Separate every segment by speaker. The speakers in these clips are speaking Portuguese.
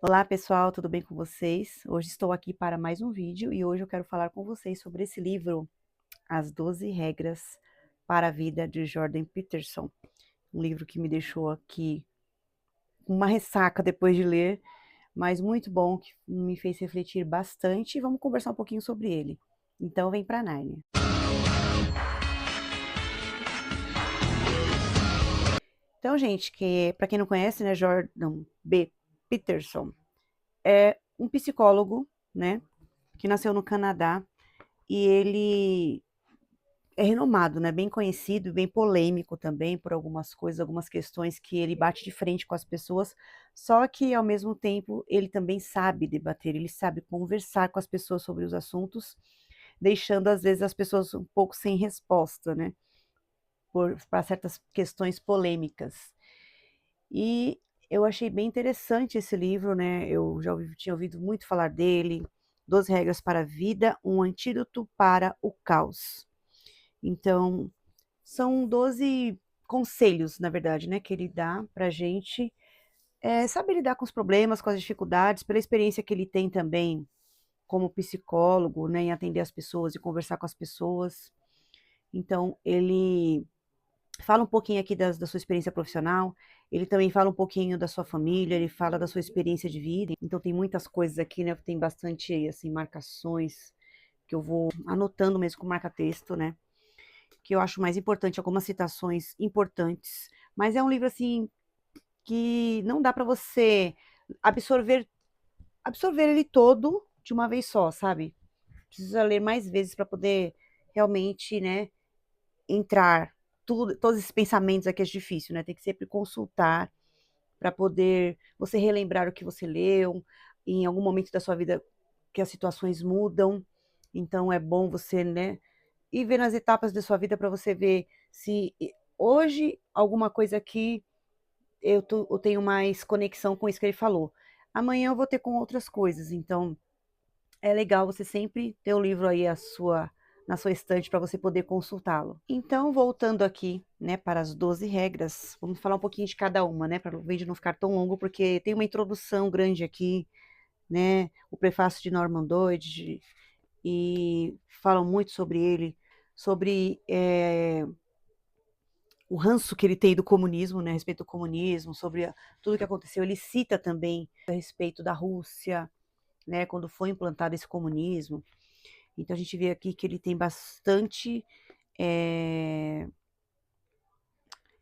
Speaker 1: Olá pessoal, tudo bem com vocês? Hoje estou aqui para mais um vídeo e hoje eu quero falar com vocês sobre esse livro, As 12 Regras para a Vida, de Jordan Peterson. Um livro que me deixou aqui com uma ressaca depois de ler, mas muito bom, que me fez refletir bastante e vamos conversar um pouquinho sobre ele. Então vem para Nárnia. Então, gente, que para quem não conhece, né, Jordan B. Peterson é um psicólogo, né, que nasceu no Canadá e ele é renomado, né, bem conhecido e bem polêmico também por algumas coisas, algumas questões que ele bate de frente com as pessoas, só que ao mesmo tempo ele também sabe debater, ele sabe conversar com as pessoas sobre os assuntos, deixando às vezes as pessoas um pouco sem resposta, né, para certas questões polêmicas. E eu achei bem interessante esse livro, né, eu já tinha ouvido muito falar dele, 12 Regras para a Vida, um antídoto para o caos. Então, são 12 conselhos, na verdade, né, que ele dá pra gente, saber lidar com os problemas, com as dificuldades, pela experiência que ele tem também como psicólogo, né, em atender as pessoas e conversar com as pessoas. Então, ele fala um pouquinho aqui da sua experiência profissional, ele também fala um pouquinho da sua família, ele fala da sua experiência de vida, então tem muitas coisas aqui, né, tem bastante, assim, marcações que eu vou anotando mesmo com marca-texto, né, que eu acho mais importante, algumas citações importantes, mas é um livro assim que não dá para você absorver ele todo de uma vez só, sabe? Precisa ler mais vezes para poder realmente, né, entrar tudo, todos esses pensamentos aqui é difícil, né? Tem que sempre consultar para poder você relembrar o que você leu em algum momento da sua vida que as situações mudam. Então é bom você, né, e ver nas etapas da sua vida para você ver se hoje alguma coisa aqui eu tenho mais conexão com isso que ele falou. Amanhã eu vou ter com outras coisas, então é legal você sempre ter o livro aí na sua estante para você poder consultá-lo. Então, voltando aqui, né, para as 12 regras, vamos falar um pouquinho de cada uma, né, para o vídeo não ficar tão longo, porque tem uma introdução grande aqui, né, o prefácio de Norman Doidge, e falam muito sobre ele, sobre o ranço que ele tem do comunismo, né, a respeito do comunismo, sobre tudo que aconteceu. Ele cita também a respeito da Rússia, né, quando foi implantado esse comunismo. Então a gente vê aqui que ele tem bastante é,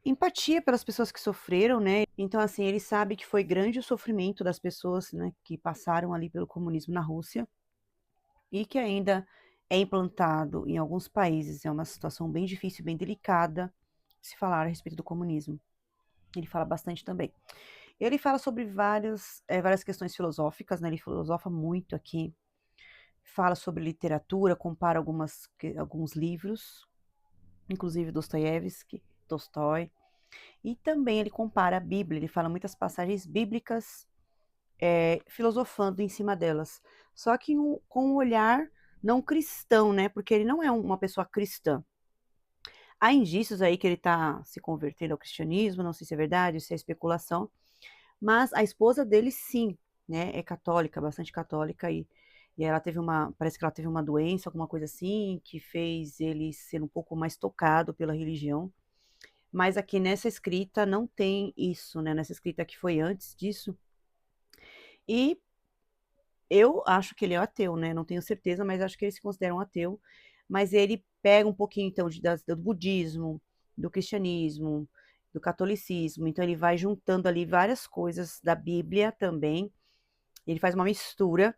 Speaker 1: empatia pelas pessoas que sofreram, né? Então, assim, ele sabe que foi grande o sofrimento das pessoas, né, que passaram ali pelo comunismo na Rússia e que ainda é implantado em alguns países. É uma situação bem difícil, bem delicada se falar a respeito do comunismo. Ele fala bastante também. Ele fala sobre várias questões filosóficas, né? Ele filosofa muito aqui. Fala sobre literatura, compara alguns livros, inclusive Dostoiévski, Tolstói. E também ele compara a Bíblia, ele fala muitas passagens bíblicas, filosofando em cima delas. Só que com um olhar não cristão, né? Porque ele não é uma pessoa cristã. Há indícios aí que ele está se convertendo ao cristianismo, não sei se é verdade, se é especulação, mas a esposa dele sim, né, é católica, bastante católica, e ela parece que ela teve uma doença, alguma coisa assim, que fez ele ser um pouco mais tocado pela religião, mas aqui nessa escrita não tem isso, né, nessa escrita que foi antes disso, e eu acho que ele é ateu, né, não tenho certeza, mas acho que ele se considera um ateu, mas ele pega um pouquinho, então, do budismo, do cristianismo, do catolicismo, então ele vai juntando ali várias coisas da Bíblia também, ele faz uma mistura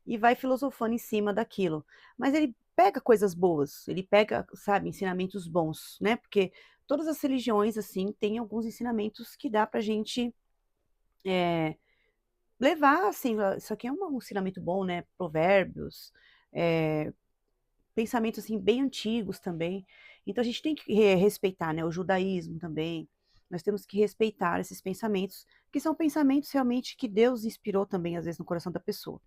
Speaker 1: e vai filosofando em cima daquilo. Mas ele pega coisas boas, ele pega, sabe, ensinamentos bons, né? Porque todas as religiões, assim, têm alguns ensinamentos que dá pra gente é, levar, assim, isso aqui é um ensinamento bom, né? Provérbios, é, pensamentos, assim, bem antigos também. Então a gente tem que respeitar, né? O judaísmo também. Nós temos que respeitar esses pensamentos, que são pensamentos realmente que Deus inspirou também, às vezes, no coração da pessoa.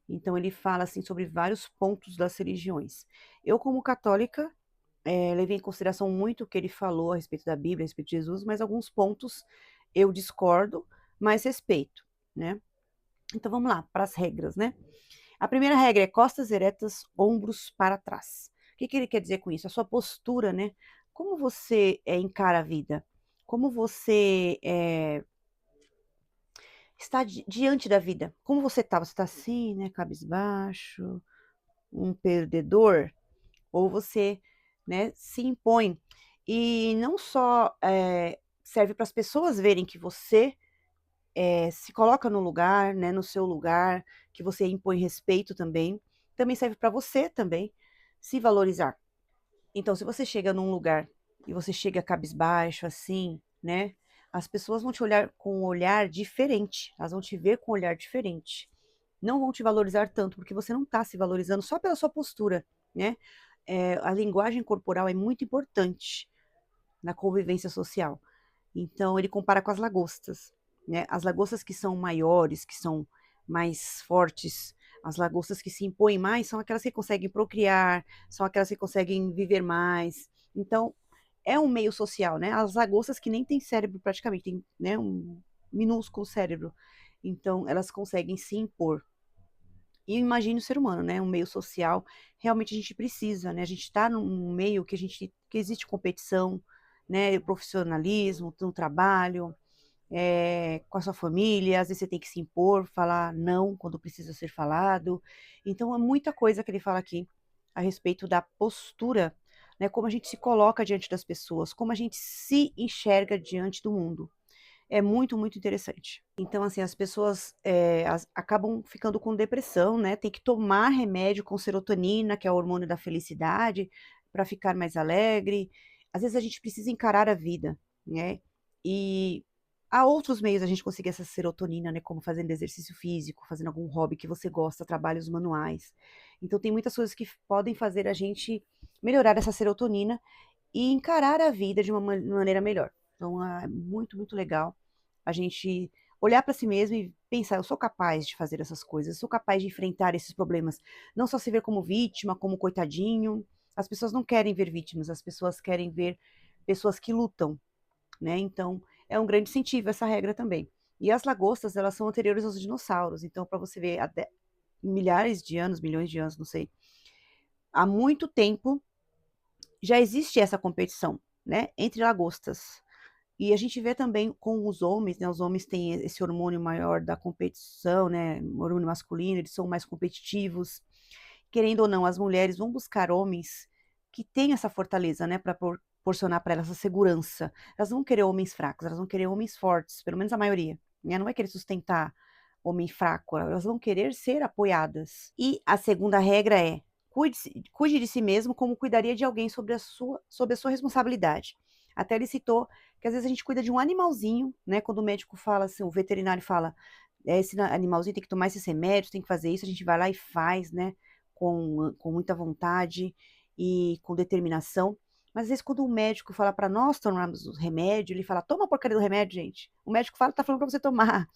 Speaker 1: Então ele fala assim sobre vários pontos das religiões. Eu, como católica, levei em consideração muito o que ele falou a respeito da Bíblia, a respeito de Jesus, mas alguns pontos eu discordo, mas respeito, né? Então vamos lá, para as regras, né? A primeira regra é costas eretas, ombros para trás. O que que ele quer dizer com isso? A sua postura, né? Como você encara a vida? Como você está diante da vida? Como você está? Você está assim, né? Cabisbaixo, um perdedor? Ou você, né, se impõe? E não só serve para as pessoas verem que você se coloca no lugar, né, no seu lugar, que você impõe respeito também serve para você também se valorizar. Então, se você chega num lugar e você chega cabisbaixo, assim, né, as pessoas vão te olhar com um olhar diferente, elas vão te ver com um olhar diferente. Não vão te valorizar tanto, porque você não está se valorizando só pela sua postura, né? A linguagem corporal é muito importante na convivência social. Então, ele compara com as lagostas, né? As lagostas que são maiores, que são mais fortes, as lagostas que se impõem mais, são aquelas que conseguem procriar, são aquelas que conseguem viver mais. Então, é um meio social, né? As lagostas que nem têm cérebro praticamente, tem, né, um minúsculo cérebro. Então, elas conseguem se impor. E imagine o ser humano, né? Um meio social, realmente a gente precisa, né? A gente está num meio que existe competição, né? Profissionalismo, no trabalho, com a sua família, às vezes você tem que se impor, falar não quando precisa ser falado. Então, é muita coisa que ele fala aqui a respeito da postura, né? Como a gente se coloca diante das pessoas, como a gente se enxerga diante do mundo. É muito, muito interessante. Então, assim, as pessoas acabam ficando com depressão, né? Tem que tomar remédio com serotonina, que é o hormônio da felicidade, para ficar mais alegre. Às vezes a gente precisa encarar a vida, né? E há outros meios a gente conseguir essa serotonina, né? Como fazendo exercício físico, fazendo algum hobby que você gosta, trabalhos manuais. Então, tem muitas coisas que podem fazer a gente melhorar essa serotonina e encarar a vida de uma maneira melhor. Então, é muito, muito legal a gente olhar para si mesmo e pensar, eu sou capaz de fazer essas coisas, eu sou capaz de enfrentar esses problemas, não só se ver como vítima, como coitadinho. As pessoas não querem ver vítimas, as pessoas querem ver pessoas que lutam, né? Então, é um grande incentivo essa regra também. E as lagostas, elas são anteriores aos dinossauros, então para você ver, até milhares de anos, milhões de anos, não sei, há muito tempo já existe essa competição, né, entre lagostas. E a gente vê também com os homens, né? Os homens têm esse hormônio maior da competição, né? O hormônio masculino, eles são mais competitivos. Querendo ou não, as mulheres vão buscar homens que têm essa fortaleza, né? Para proporcionar para elas essa segurança. Elas não vão querer homens fracos, elas vão querer homens fortes, pelo menos a maioria. Né? Não vai querer sustentar homem fraco, elas vão querer ser apoiadas. E a segunda regra é: cuide de si mesmo como cuidaria de alguém sob a sua responsabilidade. Até ele citou que às vezes a gente cuida de um animalzinho, né? Quando o médico fala assim, o veterinário fala, esse animalzinho tem que tomar esses remédios, tem que fazer isso, a gente vai lá e faz, né? Com muita vontade e com determinação. Mas às vezes quando o médico fala para nós tomarmos o remédio, ele fala, toma a porcaria do remédio, gente. O médico fala, tá falando para você tomar.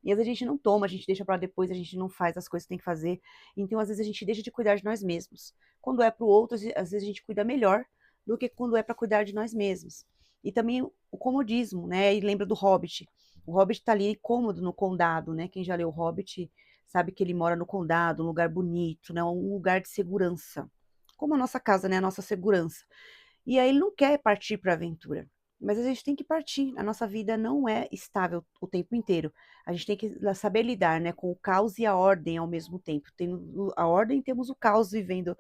Speaker 1: E às vezes a gente não toma, a gente deixa para depois, a gente não faz as coisas que tem que fazer. Então, às vezes, a gente deixa de cuidar de nós mesmos. Quando é para o outro, às vezes a gente cuida melhor do que quando é para cuidar de nós mesmos. E também o comodismo, né? E lembra do Hobbit. O Hobbit tá ali cômodo no condado, né? Quem já leu o Hobbit sabe que ele mora no condado, um lugar bonito, né? Um lugar de segurança. Como a nossa casa, né? A nossa segurança. E aí ele não quer partir para a aventura. Mas a gente tem que partir. A nossa vida não é estável o tempo inteiro. A gente tem que saber lidar, né, com o caos e a ordem ao mesmo tempo. Tem a ordem, temos o caos vivendo,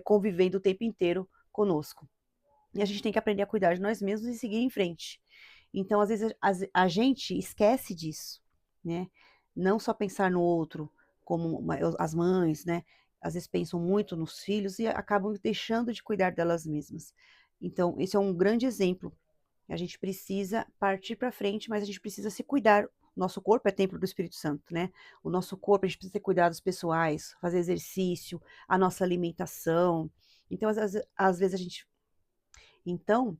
Speaker 1: convivendo o tempo inteiro conosco. E a gente tem que aprender a cuidar de nós mesmos e seguir em frente. Então, às vezes, a gente esquece disso, né? Não só pensar no outro, como as mães, né? Às vezes pensam muito nos filhos e acabam deixando de cuidar delas mesmas. Então, esse é um grande exemplo. A gente precisa partir para frente, mas a gente precisa se cuidar. Nosso corpo é templo do Espírito Santo, né? O nosso corpo, a gente precisa ter cuidados pessoais, fazer exercício, a nossa alimentação. Então, às vezes a gente. Então,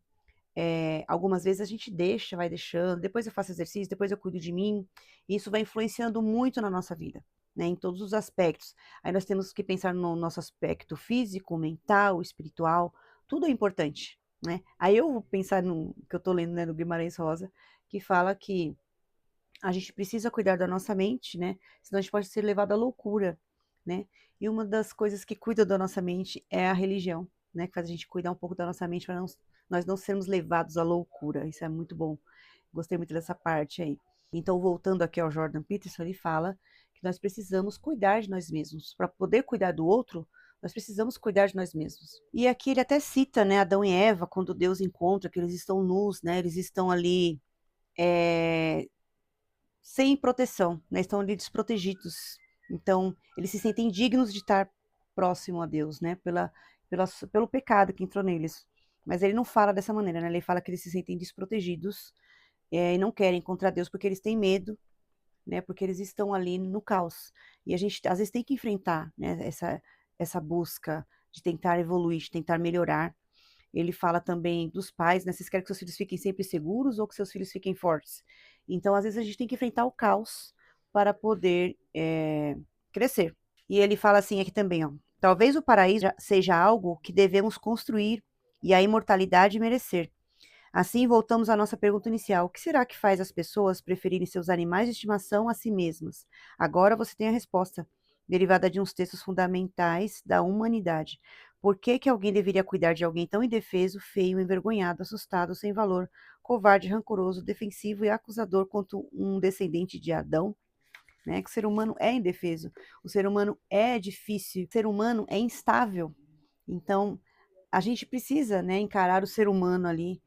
Speaker 1: algumas vezes a gente vai deixando, depois eu faço exercício, depois eu cuido de mim, e isso vai influenciando muito na nossa vida, né, em todos os aspectos. Aí nós temos que pensar no nosso aspecto físico, mental, espiritual, tudo é importante, né? Aí eu vou pensar no que eu tô lendo, né, no Guimarães Rosa, que fala que a gente precisa cuidar da nossa mente, né? Senão a gente pode ser levado à loucura, né? E uma das coisas que cuida da nossa mente é a religião, né? Que faz a gente cuidar um pouco da nossa mente para nós não sermos levados à loucura. Isso é muito bom. Gostei muito dessa parte aí. Então, voltando aqui ao Jordan Peterson, ele fala que nós precisamos cuidar de nós mesmos. Para poder cuidar do outro, nós precisamos cuidar de nós mesmos. E aqui ele até cita, né, Adão e Eva, quando Deus encontra, que eles estão nus, né? Eles estão ali sem proteção, né? Estão ali desprotegidos. Então, eles se sentem dignos de estar próximo a Deus, né? Pelo pecado que entrou neles. Mas ele não fala dessa maneira, né? Ele fala que eles se sentem desprotegidos e não querem encontrar Deus porque eles têm medo, né? Porque eles estão ali no caos. E a gente, às vezes, tem que enfrentar, né? Essa busca de tentar evoluir, de tentar melhorar. Ele fala também dos pais, né? Vocês querem que seus filhos fiquem sempre seguros ou que seus filhos fiquem fortes? Então, às vezes, a gente tem que enfrentar o caos para poder crescer. E ele fala assim aqui também, ó. Talvez o paraíso seja algo que devemos construir e a imortalidade merecer. Assim, voltamos à nossa pergunta inicial: o que será que faz as pessoas preferirem seus animais de estimação a si mesmas? Agora você tem a resposta, derivada de uns textos fundamentais da humanidade. Por que que alguém deveria cuidar de alguém tão indefeso, feio, envergonhado, assustado, sem valor, covarde, rancoroso, defensivo e acusador quanto um descendente de Adão? Né? Que o ser humano é indefeso, o ser humano é difícil, o ser humano é instável. Então, a gente precisa, né, encarar o ser humano ali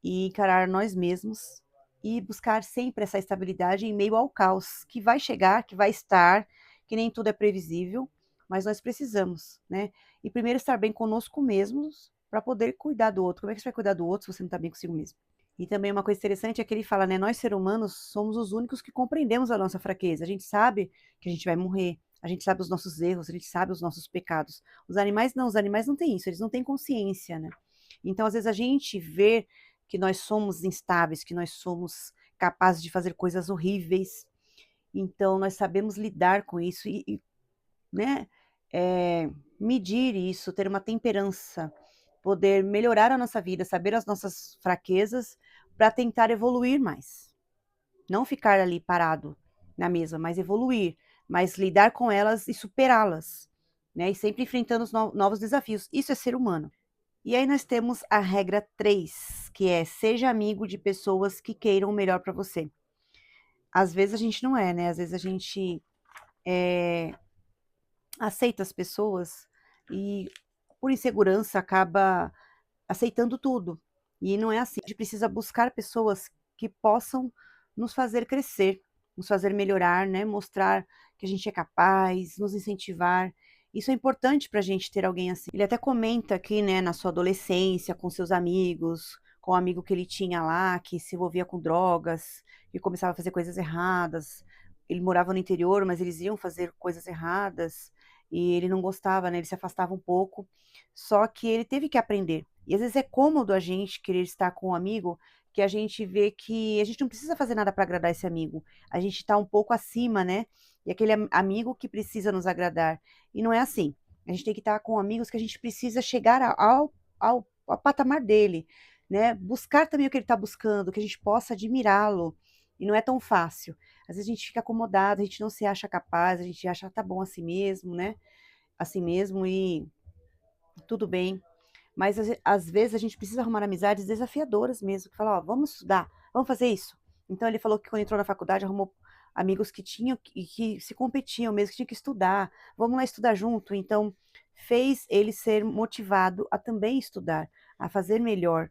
Speaker 1: e encarar nós mesmos e buscar sempre essa estabilidade em meio ao caos que vai chegar, que vai estar, que nem tudo é previsível, mas nós precisamos, né? E primeiro estar bem conosco mesmos para poder cuidar do outro. Como é que você vai cuidar do outro se você não está bem consigo mesmo? E também uma coisa interessante é que ele fala, né? Nós, seres humanos, somos os únicos que compreendemos a nossa fraqueza. A gente sabe que a gente vai morrer, a gente sabe os nossos erros, a gente sabe os nossos pecados. Os animais não têm isso, eles não têm consciência, né? Então, às vezes, a gente vê que nós somos instáveis, que nós somos capazes de fazer coisas horríveis. Então, nós sabemos lidar com isso né, medir isso, ter uma temperança, poder melhorar a nossa vida, saber as nossas fraquezas para tentar evoluir mais. Não ficar ali parado na mesa, mas evoluir, mas lidar com elas e superá-las, né? E sempre enfrentando os novos desafios. Isso é ser humano. E aí nós temos a regra 3, que é seja amigo de pessoas que queiram o melhor para você. Às vezes a gente não é, né? Às vezes a gente aceita as pessoas e por insegurança acaba aceitando tudo. E não é assim. A gente precisa buscar pessoas que possam nos fazer crescer, nos fazer melhorar, né? Mostrar que a gente é capaz, nos incentivar. Isso é importante para a gente ter alguém assim. Ele até comenta aqui, né, na sua adolescência, com seus amigos, com o amigo que ele tinha lá, que se envolvia com drogas, e começava a fazer coisas erradas. Ele morava no interior, mas eles iam fazer coisas erradas, e ele não gostava, né? Ele se afastava um pouco. Só que ele teve que aprender. E às vezes é cômodo a gente querer estar com um amigo que a gente vê que a gente não precisa fazer nada para agradar esse amigo. A gente está um pouco acima, né? E aquele amigo que precisa nos agradar. E não é assim. A gente tem que estar com amigos que a gente precisa chegar ao patamar dele, né? Buscar também o que ele está buscando, que a gente possa admirá-lo. E não é tão fácil. Às vezes a gente fica acomodado, a gente não se acha capaz, a gente acha tá bom assim mesmo, né? Assim mesmo e tudo bem. Mas às vezes a gente precisa arrumar amizades desafiadoras mesmo, que falar, ó, vamos estudar, vamos fazer isso. Então ele falou que quando entrou na faculdade arrumou amigos que tinham e que se competiam mesmo, que tinham que estudar, vamos lá estudar junto. Então fez ele ser motivado a também estudar, a fazer melhor.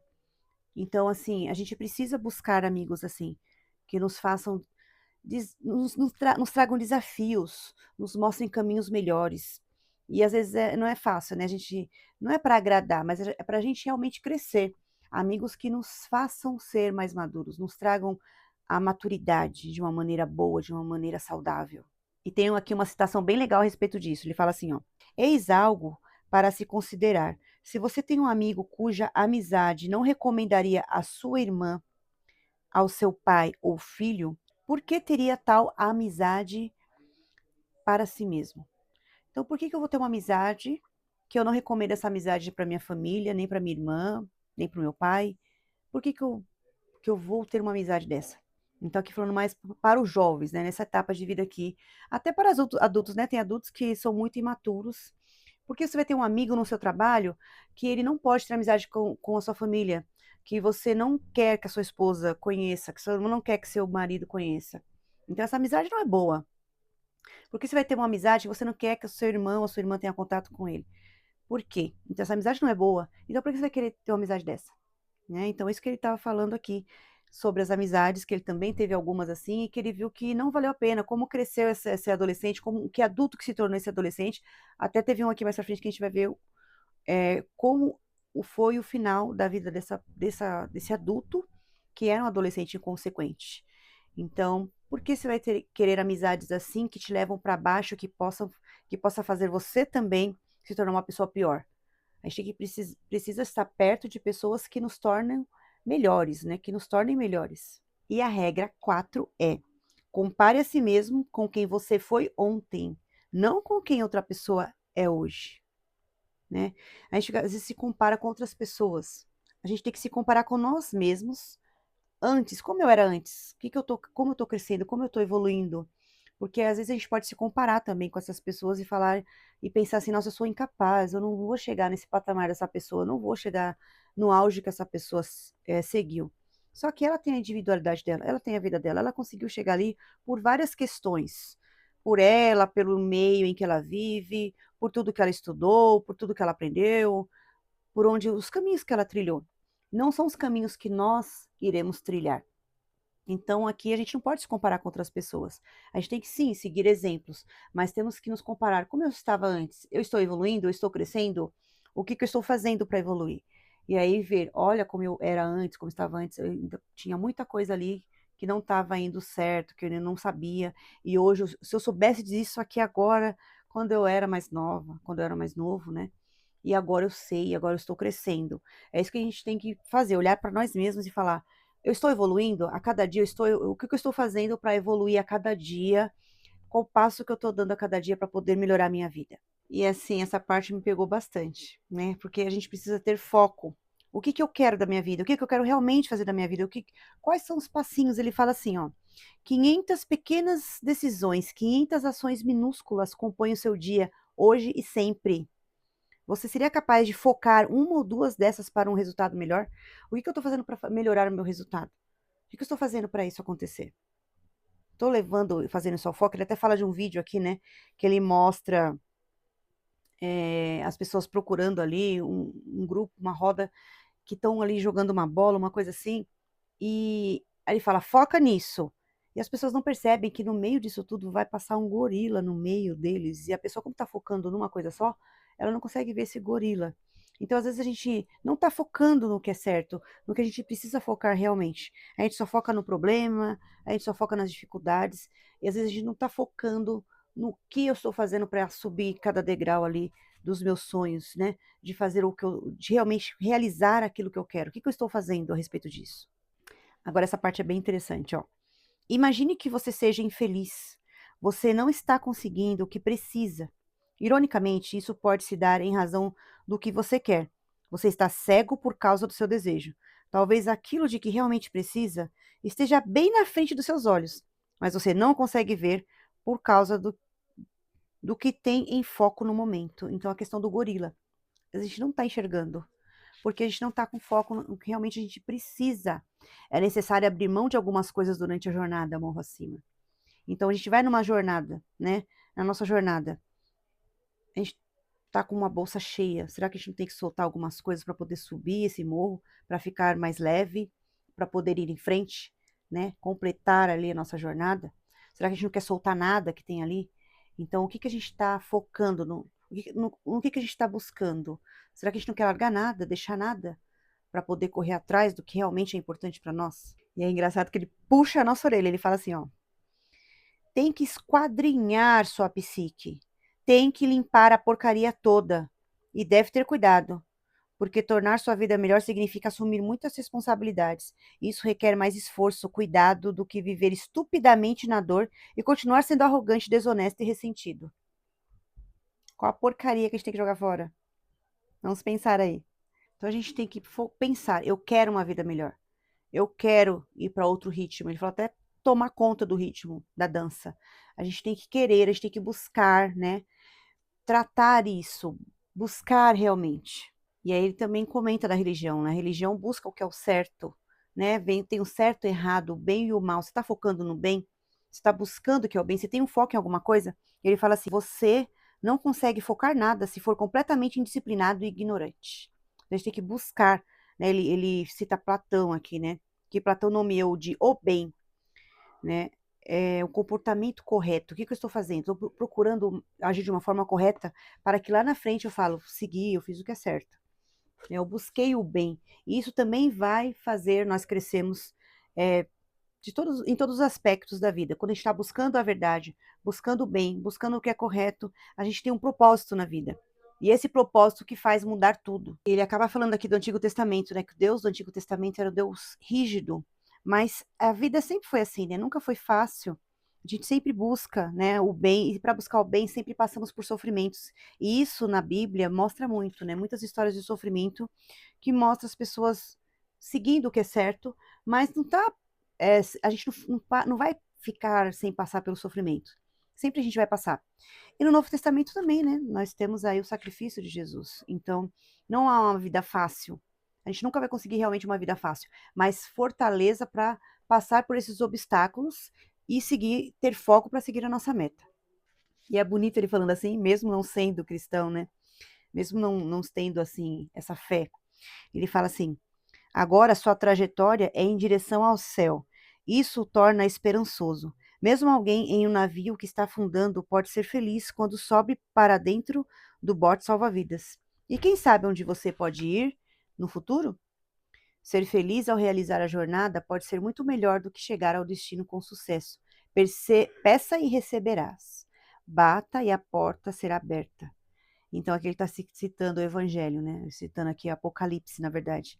Speaker 1: Então assim, a gente precisa buscar amigos assim, que nos façam nos tragam desafios, nos mostrem caminhos melhores. E às vezes não é fácil, né? A gente não é para agradar, mas é para a gente realmente crescer. Amigos que nos façam ser mais maduros, nos tragam a maturidade de uma maneira boa, de uma maneira saudável. E tenho aqui uma citação bem legal a respeito disso. Ele fala assim, ó: eis algo para se considerar. Se você tem um amigo cuja amizade não recomendaria a sua irmã ao seu pai ou filho, por que teria tal amizade para si mesmo? Então, por que que eu vou ter uma amizade que eu não recomendo essa amizade para minha família, nem para minha irmã, nem para o meu pai? Por que que eu vou ter uma amizade dessa? Então, aqui falando mais para os jovens, né, nessa etapa de vida aqui, até para os adultos, né, tem adultos que são muito imaturos, porque você vai ter um amigo no seu trabalho que ele não pode ter amizade com a sua família, que você não quer que a sua esposa conheça, que você não quer que seu marido conheça. Então, essa amizade não é boa, porque você vai ter uma amizade que você não quer que o seu irmão ou sua irmã tenha contato com ele. Por quê? Então, essa amizade não é boa. Então, por que você vai querer ter uma amizade dessa? Né? Então, isso que ele estava falando aqui, sobre as amizades, que ele também teve algumas assim, e que ele viu que não valeu a pena, como cresceu esse adolescente, como que adulto que se tornou esse adolescente. Até teve um aqui mais pra frente que a gente vai ver como foi o final da vida desse adulto, que era um adolescente inconsequente. Então, por que você vai querer amizades assim, que te levam para baixo, que possa fazer você também se tornar uma pessoa pior? A gente precisa estar perto de pessoas que nos tornam melhores, né? Que nos tornem melhores. E a regra 4 é: compare a si mesmo com quem você foi ontem, não com quem outra pessoa é hoje, né? A gente às vezes se compara com outras pessoas. A gente tem que se comparar com nós mesmos antes, como eu era antes, como eu tô crescendo, como eu tô evoluindo. Porque às vezes a gente pode se comparar também com essas pessoas e falar e pensar assim, nossa, eu sou incapaz, eu não vou chegar nesse patamar dessa pessoa, eu não vou chegar no auge que essa pessoa seguiu. Só que ela tem a individualidade dela, ela tem a vida dela, ela conseguiu chegar ali por várias questões. Por ela, pelo meio em que ela vive, por tudo que ela estudou, por tudo que ela aprendeu, por onde os caminhos que ela trilhou. Não são os caminhos que nós iremos trilhar. Então, aqui a gente não pode se comparar com outras pessoas. A gente tem que sim seguir exemplos, mas temos que nos comparar. Como eu estava antes? Eu estou evoluindo? Eu estou crescendo? O que, que eu estou fazendo para evoluir? E aí ver, olha como eu era antes, como eu estava antes. Eu ainda tinha muita coisa ali que não estava indo certo, que eu não sabia. E hoje, se eu soubesse disso aqui agora, quando eu era mais nova, quando eu era mais novo, né? E agora eu sei, agora eu estou crescendo. É isso que a gente tem que fazer, olhar para nós mesmos e falar: eu estou evoluindo a cada dia, o que eu estou fazendo para evoluir a cada dia? Qual o passo que eu estou dando a cada dia para poder melhorar a minha vida? E assim, essa parte me pegou bastante, né? Porque a gente precisa ter foco. O que que eu quero da minha vida? O que que eu quero realmente fazer da minha vida? Quais são os passinhos? Ele fala assim, ó: 500 pequenas decisões, 500 ações minúsculas compõem o seu dia, hoje e sempre. Você seria capaz de focar uma ou duas dessas para um resultado melhor? O que que eu estou fazendo para melhorar o meu resultado? O que que eu estou fazendo para isso acontecer? Estou fazendo só foco. Ele até fala de um vídeo aqui, né? Que ele mostra as pessoas procurando ali um grupo, uma roda, que estão ali jogando uma bola, uma coisa assim. E aí ele fala: foca nisso. E as pessoas não percebem que no meio disso tudo vai passar um gorila no meio deles. E a pessoa, como está focando numa coisa só, ela não consegue ver esse gorila. Então, às vezes, a gente não está focando no que é certo, no que a gente precisa focar realmente. A gente só foca no problema, a gente só foca nas dificuldades, e às vezes a gente não está focando no que eu estou fazendo para subir cada degrau ali dos meus sonhos, né? De fazer de realmente realizar aquilo que eu quero. O que que eu estou fazendo a respeito disso? Agora essa parte é bem interessante, ó. Imagine que você seja infeliz. Você não está conseguindo o que precisa. Ironicamente, isso pode se dar em razão do que você quer. Você está cego por causa do seu desejo. Talvez aquilo de que realmente precisa esteja bem na frente dos seus olhos, mas você não consegue ver por causa do que tem em foco no momento. Então, a questão do gorila. A gente não está enxergando porque a gente não está com foco no que realmente a gente precisa. É necessário abrir mão de algumas coisas durante a jornada, morro acima. Então a gente vai numa jornada, né? Na nossa jornada, a gente tá com uma bolsa cheia. Será que a gente não tem que soltar algumas coisas para poder subir esse morro, para ficar mais leve, para poder ir em frente, né? Completar ali a nossa jornada? Será que a gente não quer soltar nada que tem ali? Então, o que que a gente está focando no que a gente está buscando? Será que a gente não quer largar nada, deixar nada, para poder correr atrás do que realmente é importante para nós? E é engraçado que ele puxa a nossa orelha, ele fala assim, ó: tem que esquadrinhar sua psique, tem que limpar a porcaria toda, e deve ter cuidado, porque tornar sua vida melhor significa assumir muitas responsabilidades. Isso requer mais esforço, cuidado, do que viver estupidamente na dor e continuar sendo arrogante, desonesto e ressentido. Qual a porcaria que a gente tem que jogar fora? Vamos pensar aí. Então a gente tem que pensar, eu quero uma vida melhor. Eu quero ir para outro ritmo. Ele falou até tomar conta do ritmo da dança. A gente tem que querer, a gente tem que buscar, né? Tratar isso, buscar realmente. E aí ele também comenta da religião, né? A religião busca o que é o certo, né? Tem o certo e o errado, o bem e o mal. Você está focando no bem? Você está buscando o que é o bem? Você tem um foco em alguma coisa? Ele fala assim: você não consegue focar nada se for completamente indisciplinado e ignorante. A gente tem que buscar, né? Ele cita Platão aqui, né? Que Platão nomeou de o bem, né? O comportamento correto. O que eu estou fazendo? Estou procurando agir de uma forma correta para que lá na frente eu falo, segui, eu fiz o que é certo. Eu busquei o bem. E isso também vai fazer nós crescermos em todos os aspectos da vida. Quando a gente está buscando a verdade, buscando o bem, buscando o que é correto, a gente tem um propósito na vida. E esse propósito que faz mudar tudo. Ele acaba falando aqui do Antigo Testamento, né? Que o Deus do Antigo Testamento era o Deus rígido. Mas a vida sempre foi assim, né? Nunca foi fácil. A gente sempre busca, né, o bem, e para buscar o bem sempre passamos por sofrimentos. E isso na Bíblia mostra muito, né? Muitas histórias de sofrimento que mostram as pessoas seguindo o que é certo, mas não tá, a gente não vai ficar sem passar pelo sofrimento. Sempre a gente vai passar. E no Novo Testamento também, né? Nós temos aí o sacrifício de Jesus. Então, não há uma vida fácil. A gente nunca vai conseguir realmente uma vida fácil, mas fortaleza para passar por esses obstáculos e seguir, ter foco para seguir a nossa meta. E é bonito ele falando assim, mesmo não sendo cristão, né? Mesmo não tendo assim essa fé. Ele fala assim: agora sua trajetória é em direção ao céu. Isso o torna esperançoso. Mesmo alguém em um navio que está afundando pode ser feliz quando sobe para dentro do bote salva-vidas. E quem sabe onde você pode ir no futuro? Ser feliz ao realizar a jornada pode ser muito melhor do que chegar ao destino com sucesso. Peça e receberás. Bata e a porta será aberta. Então aqui ele está citando o Evangelho, né? Citando aqui Apocalipse, na verdade.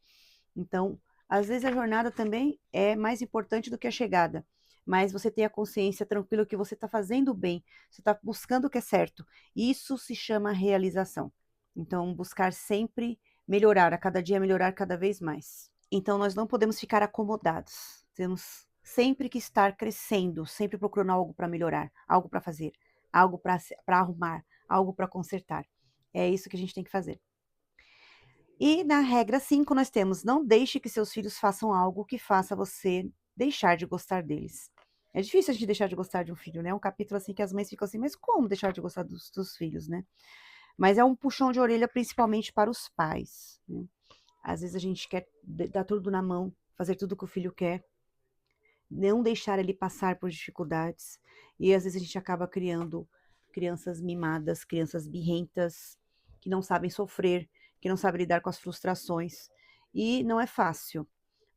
Speaker 1: Então, às vezes a jornada também é mais importante do que a chegada, mas você tem a consciência tranquila que você está fazendo o bem, você está buscando o que é certo. Isso se chama realização. Então, buscar sempre melhorar, a cada dia melhorar cada vez mais. Então, nós não podemos ficar acomodados. Temos sempre que estar crescendo, sempre procurando algo para melhorar, algo para fazer, algo para arrumar, algo para consertar. É isso que a gente tem que fazer. E na regra 5 nós temos: não deixe que seus filhos façam algo que faça você deixar de gostar deles. É difícil a gente deixar de gostar de um filho, né? Um capítulo assim que as mães ficam assim, mas como deixar de gostar dos filhos, né? Mas é um puxão de orelha principalmente para os pais, né? Às vezes a gente quer dar tudo na mão, fazer tudo o que o filho quer, não deixar ele passar por dificuldades. E às vezes a gente acaba criando crianças mimadas, crianças birrentas, que não sabem sofrer, que não sabem lidar com as frustrações. E não é fácil,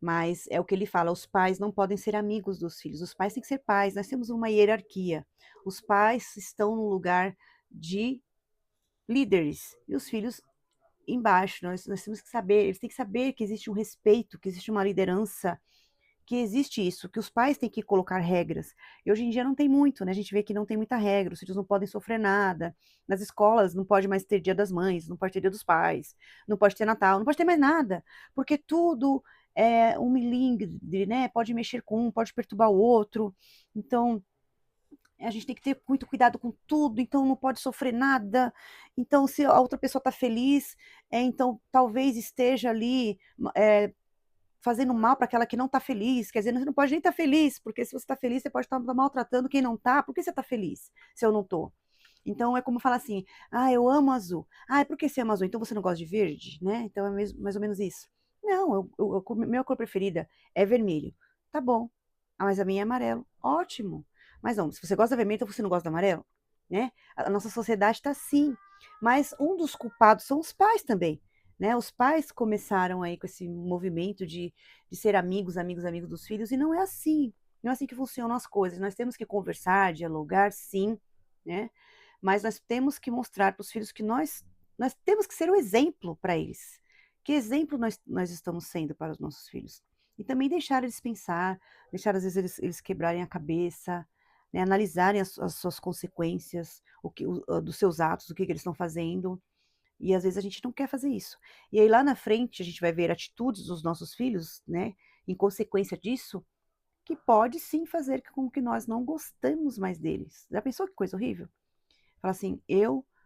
Speaker 1: mas é o que ele fala: os pais não podem ser amigos dos filhos, os pais têm que ser pais, nós temos uma hierarquia. Os pais estão no lugar de líderes e os filhos embaixo. Nós temos que saber, eles têm que saber que existe um respeito, que existe uma liderança, que existe isso, que os pais têm que colocar regras. E hoje em dia não tem muito, né? A gente vê que não tem muita regra, os filhos não podem sofrer nada. Nas escolas não pode mais ter Dia das Mães, não pode ter Dia dos Pais, não pode ter Natal, não pode ter mais nada, porque tudo é um milímetro, né? Pode mexer com um, pode perturbar o outro. Então, a gente tem que ter muito cuidado com tudo, então não pode sofrer nada. Então, se a outra pessoa está feliz, então talvez esteja ali é, fazendo mal para aquela que não está feliz. Quer dizer, você não pode nem estar feliz, porque se você está feliz, você pode estar maltratando quem não está. Por que você está feliz se eu não estou? Então é como falar assim: ah, eu amo azul. Ah, por que você ama azul? Então você não gosta de verde, né? Então é mais ou menos isso. Não, minha cor preferida é vermelho. Tá bom. Ah, mas a minha é amarelo. Ótimo. Mas não, se você gosta de vermelho, então você não gosta de amarelo, né? A nossa sociedade está assim. Mas um dos culpados são os pais também, né? Os pais começaram aí com esse movimento de ser amigos, amigos, amigos dos filhos, e não é assim. Não é assim que funcionam as coisas. Nós temos que conversar, dialogar, sim, né? Mas nós temos que mostrar para os filhos que nós temos que ser o exemplo para eles. Que exemplo nós estamos sendo para os nossos filhos? E também deixar eles pensar, deixar às vezes eles quebrarem a cabeça, né? Analisarem as suas consequências, dos seus atos, o que eles estão fazendo. E às vezes a gente não quer fazer isso. E aí lá na frente a gente vai ver atitudes dos nossos filhos, né? Em consequência disso, que pode sim fazer com que nós não gostemos mais deles. Já pensou que coisa horrível? Fala assim,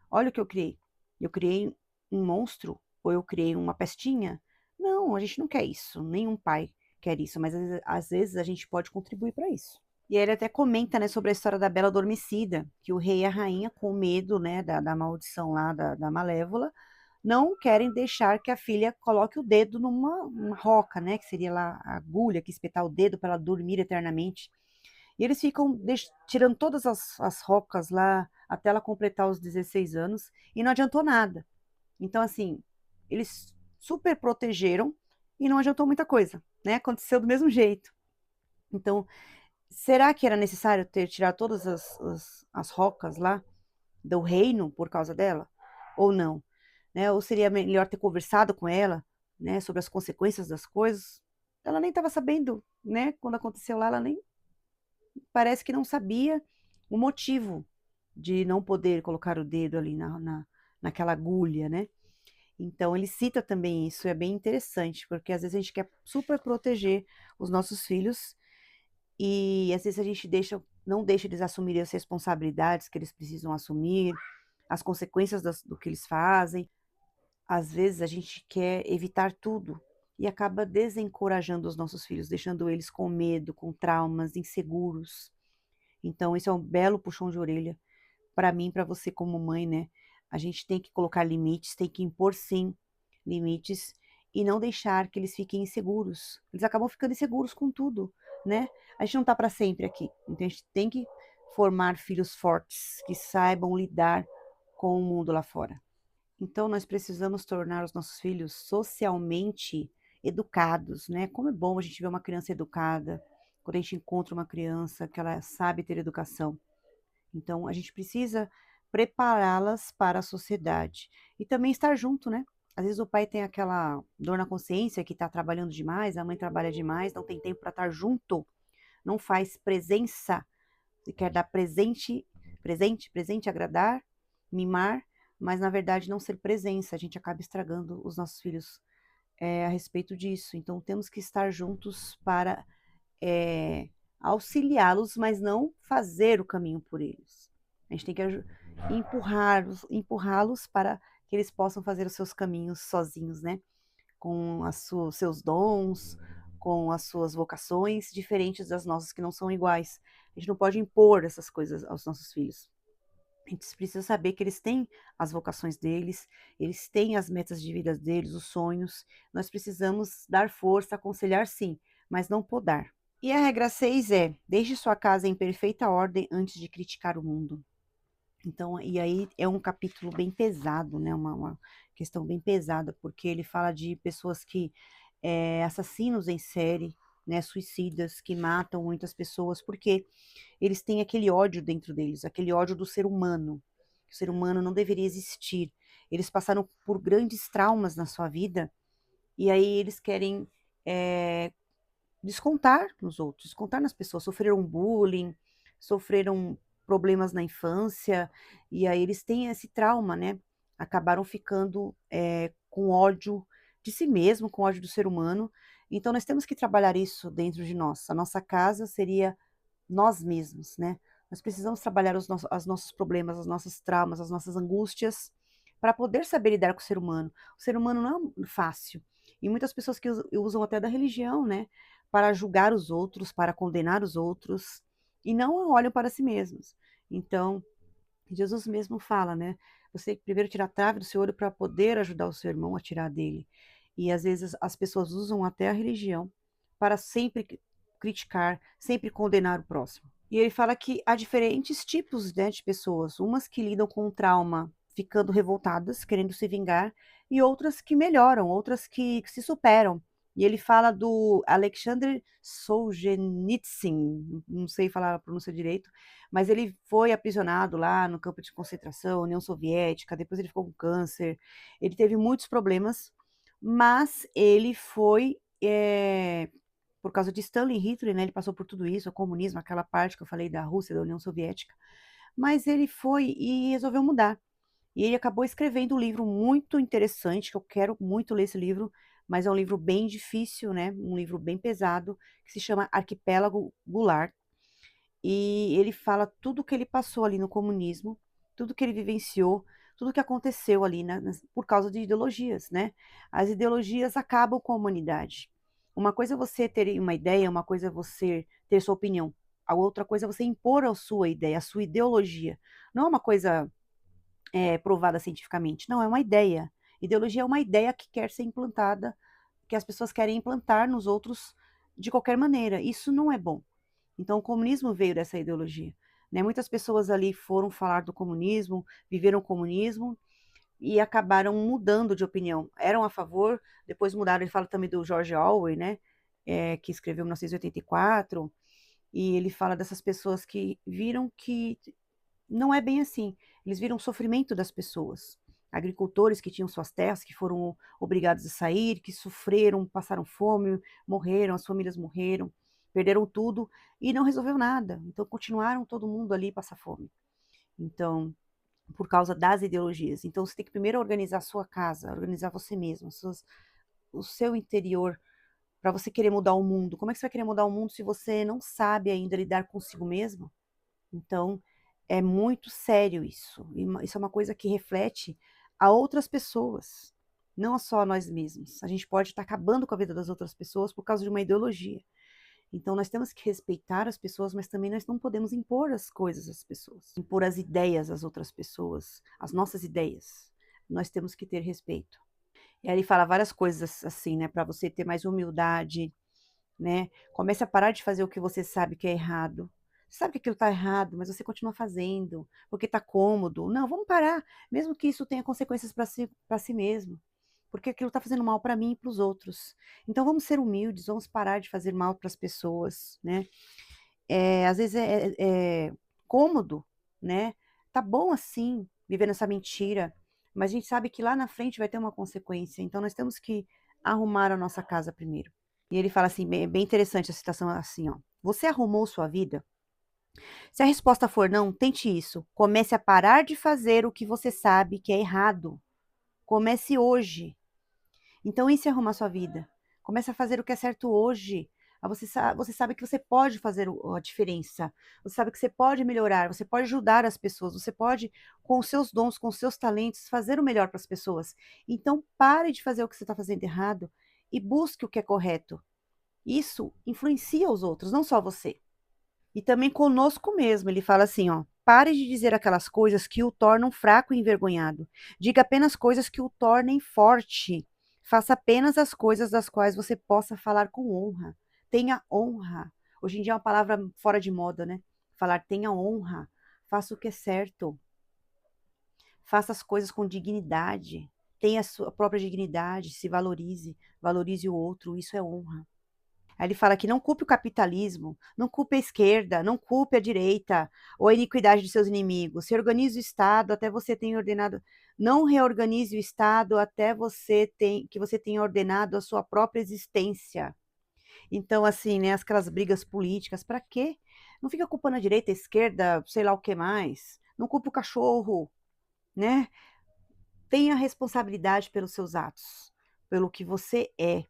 Speaker 1: olha o que eu criei. Eu criei um monstro ou eu criei uma pestinha? Não, a gente não quer isso. Nenhum pai quer isso, mas às vezes a gente pode contribuir para isso. E aí ele até comenta, né, sobre a história da Bela Adormecida, que o rei e a rainha, com medo, né, da maldição lá da Malévola, não querem deixar que a filha coloque o dedo numa uma roca, né, que seria lá a agulha que espetar o dedo para ela dormir eternamente. E eles ficam tirando todas as rocas lá até ela completar os 16 anos e não adiantou nada. Então, assim, eles super protegeram e não adiantou muita coisa, né? Aconteceu do mesmo jeito. Então, será que era necessário ter tirado todas as rocas lá do reino por causa dela? Ou não? Né? Ou seria melhor ter conversado com ela, né, sobre as consequências das coisas? Ela nem estava sabendo, né? Quando aconteceu lá, ela nem parece que não sabia o motivo de não poder colocar o dedo ali naquela agulha, né? Então, ele cita também isso, é bem interessante, porque às vezes a gente quer super proteger os nossos filhos e às vezes a gente não deixa eles assumirem as responsabilidades que eles precisam assumir, as consequências do que eles fazem. Às vezes a gente quer evitar tudo e acaba desencorajando os nossos filhos, deixando eles com medo, com traumas, inseguros. Então, esse é um belo puxão de orelha para mim, para você como mãe, né? A gente tem que colocar limites, tem que impor sim limites e não deixar que eles fiquem inseguros. Eles acabam ficando inseguros com tudo, né? A gente não tá para sempre aqui. Então a gente tem que formar filhos fortes que saibam lidar com o mundo lá fora. Então nós precisamos tornar os nossos filhos socialmente educados, né? Como é bom a gente ver uma criança educada, quando a gente encontra uma criança que ela sabe ter educação. Então, a gente precisa prepará-las para a sociedade e também estar junto, né? Às vezes o pai tem aquela dor na consciência que está trabalhando demais, a mãe trabalha demais, não tem tempo para estar junto, não faz presença, e quer dar presente, agradar, mimar, mas na verdade não ser presença. A gente acaba estragando os nossos filhos a respeito disso. Então temos que estar juntos para é, auxiliá-los, mas não fazer o caminho por eles. A gente tem que empurrá-los para que eles possam fazer os seus caminhos sozinhos, né? Com seus dons, com as suas vocações, diferentes das nossas, que não são iguais. A gente não pode impor essas coisas aos nossos filhos. A gente precisa saber que eles têm as vocações deles, eles têm as metas de vida deles, os sonhos. Nós precisamos dar força, aconselhar sim, mas não podar. E a regra 6 é: deixe sua casa em perfeita ordem antes de criticar o mundo. Então, e aí é um capítulo bem pesado, né? Uma questão bem pesada, porque ele fala de pessoas que assassinos em série, né? Suicidas que matam muitas pessoas, porque eles têm aquele ódio dentro deles, aquele ódio do ser humano. O ser humano não deveria existir. Eles passaram por grandes traumas na sua vida e aí eles querem é, descontar nos outros, descontar nas pessoas, sofreram bullying, sofreram problemas na infância, e aí eles têm esse trauma, né? Acabaram ficando com ódio de si mesmo, com ódio do ser humano. Então nós temos que trabalhar isso dentro de nós. A nossa casa seria nós mesmos, né? Nós precisamos trabalhar os nossos problemas, os nossos traumas, as nossas angústias, para poder saber lidar com o ser humano. O ser humano não é fácil. E muitas pessoas que usam até da religião, né? Para julgar os outros, para condenar os outros, e não olham para si mesmos. Então, Jesus mesmo fala, né? Você tem que primeiro tirar a trave do seu olho para poder ajudar o seu irmão a tirar dele. E às vezes as pessoas usam até a religião para sempre criticar, sempre condenar o próximo. E ele fala que há diferentes tipos, né, de pessoas, umas que lidam com o trauma ficando revoltadas, querendo se vingar, e outras que melhoram, outras que se superam. E ele fala do Alexander Solzhenitsyn, não sei falar a pronúncia direito, mas ele foi aprisionado lá no campo de concentração, União Soviética, depois ele ficou com câncer, ele teve muitos problemas, mas ele foi por causa de Stalin e Hitler, né, ele passou por tudo isso, o comunismo, aquela parte que eu falei da Rússia, da União Soviética, mas ele foi e resolveu mudar. E ele acabou escrevendo um livro muito interessante, que eu quero muito ler esse livro, mas é um livro bem difícil, né? Um livro bem pesado, que se chama Arquipélago Goulart. E ele fala tudo que ele passou ali no comunismo, tudo que ele vivenciou, tudo que aconteceu ali por causa de ideologias, né? As ideologias acabam com a humanidade. Uma coisa é você ter uma ideia, uma coisa é você ter sua opinião. A outra coisa é você impor a sua ideia, a sua ideologia. Não é uma coisa provada cientificamente. Não, é uma ideia. Ideologia é uma ideia que quer ser implantada, que as pessoas querem implantar nos outros de qualquer maneira. Isso não é bom. Então, o comunismo veio dessa ideologia. Né? Muitas pessoas ali foram falar do comunismo, viveram o comunismo e acabaram mudando de opinião. Eram a favor, depois mudaram. Ele fala também do George Orwell, né? Que escreveu em 1984, e ele fala dessas pessoas que viram que não é bem assim. Eles viram o sofrimento das pessoas. Agricultores que tinham suas terras, que foram obrigados a sair, que sofreram, passaram fome, morreram, as famílias morreram, perderam tudo e não resolveu nada. Então continuaram todo mundo ali a passar fome. Então, por causa das ideologias. Então você tem que primeiro organizar a sua casa, organizar você mesmo, o seu interior, para você querer mudar o mundo. Como é que você vai querer mudar o mundo se você não sabe ainda lidar consigo mesmo? Então, é muito sério isso. E isso é uma coisa que reflete a outras pessoas, não só a nós mesmos. A gente pode estar acabando com a vida das outras pessoas por causa de uma ideologia. Então, nós temos que respeitar as pessoas, mas também nós não podemos impor as coisas às pessoas, impor as ideias às outras pessoas, as nossas ideias. Nós temos que ter respeito. E aí ele fala várias coisas assim, né, para você ter mais humildade, né? Comece a parar de fazer o que você sabe que é errado. Você sabe que aquilo está errado, mas você continua fazendo, porque está cômodo. Não, vamos parar, mesmo que isso tenha consequências para si mesmo, porque aquilo está fazendo mal para mim e para os outros. Então vamos ser humildes, vamos parar de fazer mal para as pessoas, né? Às vezes é cômodo, né? Tá bom assim, viver nessa mentira, mas a gente sabe que lá na frente vai ter uma consequência, então nós temos que arrumar a nossa casa primeiro. E ele fala assim, bem interessante a citação assim, ó. Você arrumou sua vida? Se a resposta for não, tente isso. Comece a parar de fazer o que você sabe que é errado. Comece hoje. Então, isso é arrumar sua vida. Comece a fazer o que é certo hoje. Você sabe que você pode fazer a diferença. Você sabe que você pode melhorar. Você pode ajudar as pessoas. Você pode, com os seus dons, com os seus talentos, fazer o melhor para as pessoas. Então, pare de fazer o que você está fazendo errado e busque o que é correto. Isso influencia os outros, não só você. E também conosco mesmo. Ele fala assim, ó. Pare de dizer aquelas coisas que o tornam fraco e envergonhado. Diga apenas coisas que o tornem forte. Faça apenas as coisas das quais você possa falar com honra. Tenha honra. Hoje em dia é uma palavra fora de moda, né? Falar tenha honra. Faça o que é certo. Faça as coisas com dignidade. Tenha a sua própria dignidade. Se valorize. Valorize o outro. Isso é honra. Aí ele fala que não culpe o capitalismo, não culpe a esquerda, não culpe a direita ou a iniquidade de seus inimigos. Reorganize o Estado até você tenha ordenado. Não reorganize o Estado até que você tenha ordenado a sua própria existência. Então, assim, né, aquelas brigas políticas, para quê? Não fica culpando a direita, a esquerda, sei lá o que mais. Não culpe o cachorro, né? Tenha responsabilidade pelos seus atos, pelo que você é.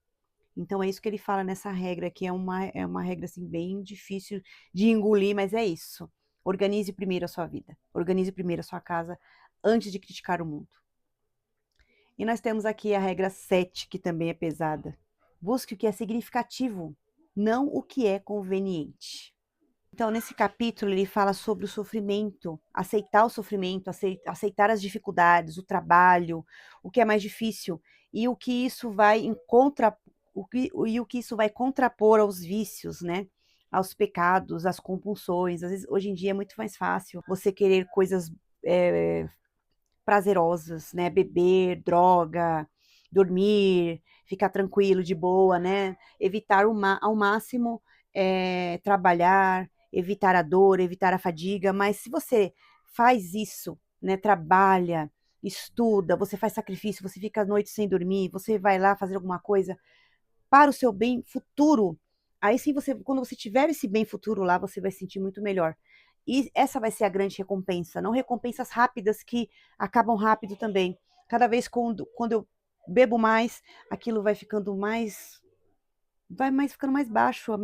Speaker 1: Então é isso que ele fala nessa regra, que é uma regra assim bem difícil de engolir, mas é isso. Organize primeiro a sua vida, organize primeiro a sua casa antes de criticar o mundo. E nós temos aqui a regra 7, que também é pesada. Busque o que é significativo, não o que é conveniente. Então, nesse capítulo, ele fala sobre o sofrimento, aceitar o sofrimento, aceitar as dificuldades, o trabalho, o que é mais difícil, e o que isso vai o que isso vai contrapor aos vícios, né? Aos pecados, às compulsões. Às vezes, hoje em dia é muito mais fácil você querer coisas prazerosas, né? Beber, droga, dormir, ficar tranquilo, de boa, né? Evitar ao máximo trabalhar, evitar a dor, evitar a fadiga, mas se você faz isso, né? Trabalha, estuda, você faz sacrifício, você fica à noite sem dormir, você vai lá fazer alguma coisa para o seu bem futuro, aí sim quando você tiver esse bem futuro lá, você vai se sentir muito melhor. E essa vai ser a grande recompensa, não recompensas rápidas que acabam rápido também. Cada vez quando eu bebo mais, aquilo vai mais ficando mais baixo a,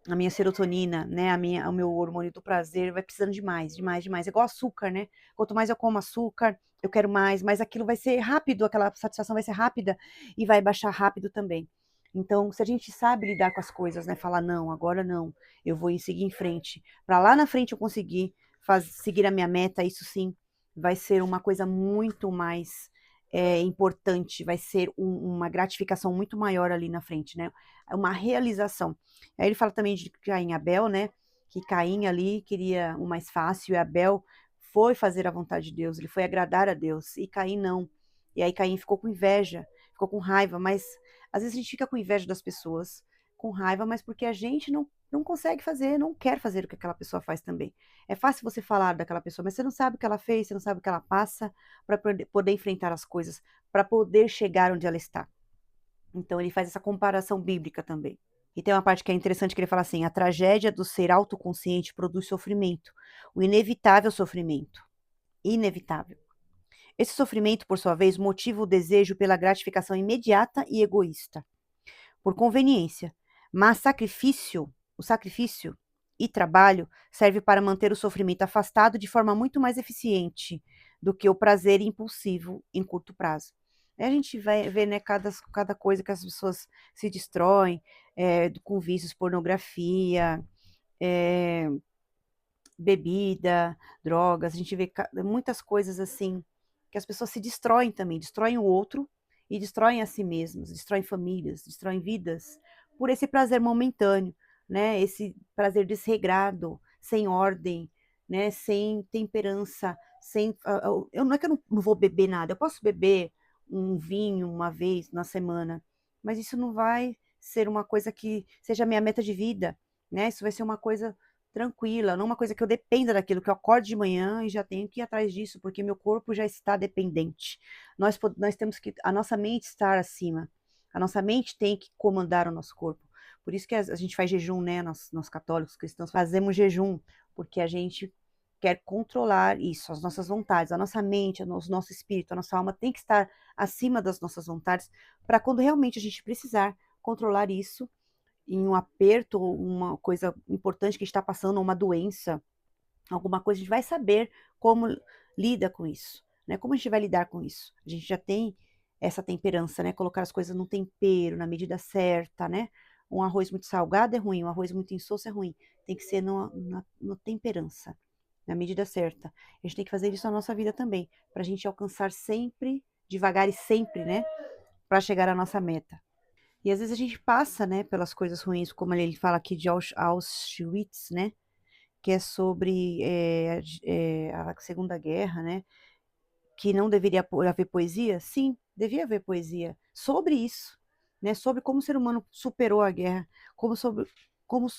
Speaker 1: a minha serotonina, né? O meu hormônio do prazer vai precisando de mais, de mais, de mais. É igual açúcar, né? Quanto mais eu como açúcar, eu quero mais, mas aquilo vai ser rápido, aquela satisfação vai ser rápida e vai baixar rápido também. Então, se a gente sabe lidar com as coisas, né? Falar, não, agora não, eu vou seguir em frente. Para lá na frente eu conseguir seguir a minha meta, isso sim vai ser uma coisa muito mais importante, vai ser uma gratificação muito maior ali na frente, né? Uma realização. Aí ele fala também de Caim e Abel, né? Que Caim ali queria o mais fácil e Abel foi fazer a vontade de Deus, ele foi agradar a Deus, e Caim não. E aí Caim ficou com inveja, ficou com raiva, mas às vezes a gente fica com inveja das pessoas, com raiva, mas porque a gente não consegue fazer, não quer fazer o que aquela pessoa faz também. É fácil você falar daquela pessoa, mas você não sabe o que ela fez, você não sabe o que ela passa para poder enfrentar as coisas, para poder chegar onde ela está. Então ele faz essa comparação bíblica também. E tem uma parte que é interessante que ele fala assim: a tragédia do ser autoconsciente produz sofrimento, o inevitável sofrimento. Inevitável. Esse sofrimento, por sua vez, motiva o desejo pela gratificação imediata e egoísta, por conveniência. Mas o sacrifício e trabalho serve para manter o sofrimento afastado de forma muito mais eficiente do que o prazer impulsivo em curto prazo. Aí a gente vai ver, né, cada coisa que as pessoas se destroem com vícios, pornografia, é, bebida, drogas, a gente vê muitas coisas assim, que as pessoas se destroem também, destroem o outro e destroem a si mesmos, destroem famílias, destroem vidas, por esse prazer momentâneo, né? Esse prazer desregrado, sem ordem, né? Sem temperança, sem. Eu não é que eu não vou beber nada, eu posso beber um vinho uma vez na semana, mas isso não vai ser uma coisa que seja a minha meta de vida, né? Isso vai ser uma coisa tranquila, não uma coisa que eu dependa daquilo, que eu acorde de manhã e já tenho que ir atrás disso, porque meu corpo já está dependente. Nós temos que, a nossa mente estar acima, a nossa mente tem que comandar o nosso corpo. Por isso que a gente faz jejum, né? Nós católicos, cristãos, fazemos jejum, porque a gente quer controlar isso, as nossas vontades, a nossa mente, o nosso espírito, a nossa alma tem que estar acima das nossas vontades, para quando realmente a gente precisar controlar isso em um aperto, uma coisa importante que está passando, uma doença, alguma coisa, a gente vai saber como lida com isso, né? Como a gente vai lidar com isso? A gente já tem essa temperança, né? Colocar as coisas no tempero, na medida certa, né? Um arroz muito salgado é ruim, um arroz muito insosso é ruim. Tem que ser na temperança, na medida certa. A gente tem que fazer isso na nossa vida também, para a gente alcançar sempre, devagar e sempre, né? Para chegar à nossa meta. E às vezes a gente passa, né, pelas coisas ruins, como ele fala aqui de Auschwitz, né, que é sobre a Segunda Guerra, né, que não deveria haver poesia. Sim, devia haver poesia sobre isso, né, sobre como o ser humano superou a guerra, como